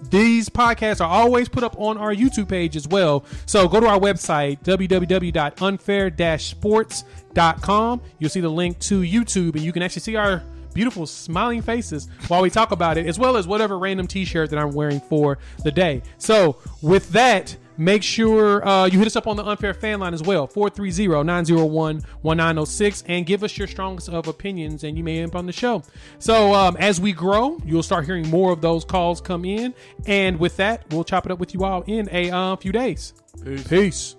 These podcasts are always put up on our YouTube page as well. So go to our website, www.unfair-sports.com. You'll see the link to YouTube, and you can actually see our beautiful smiling faces while we talk about it, as well as whatever random t-shirt that I'm wearing for the day. So with that, make sure you hit us up on the Unfair fan line as well, 430-901-1906, and give us your strongest of opinions, and you may end up on the show. So as we grow, you'll start hearing more of those calls come in, and with that, we'll chop it up with you all in a few days. Peace.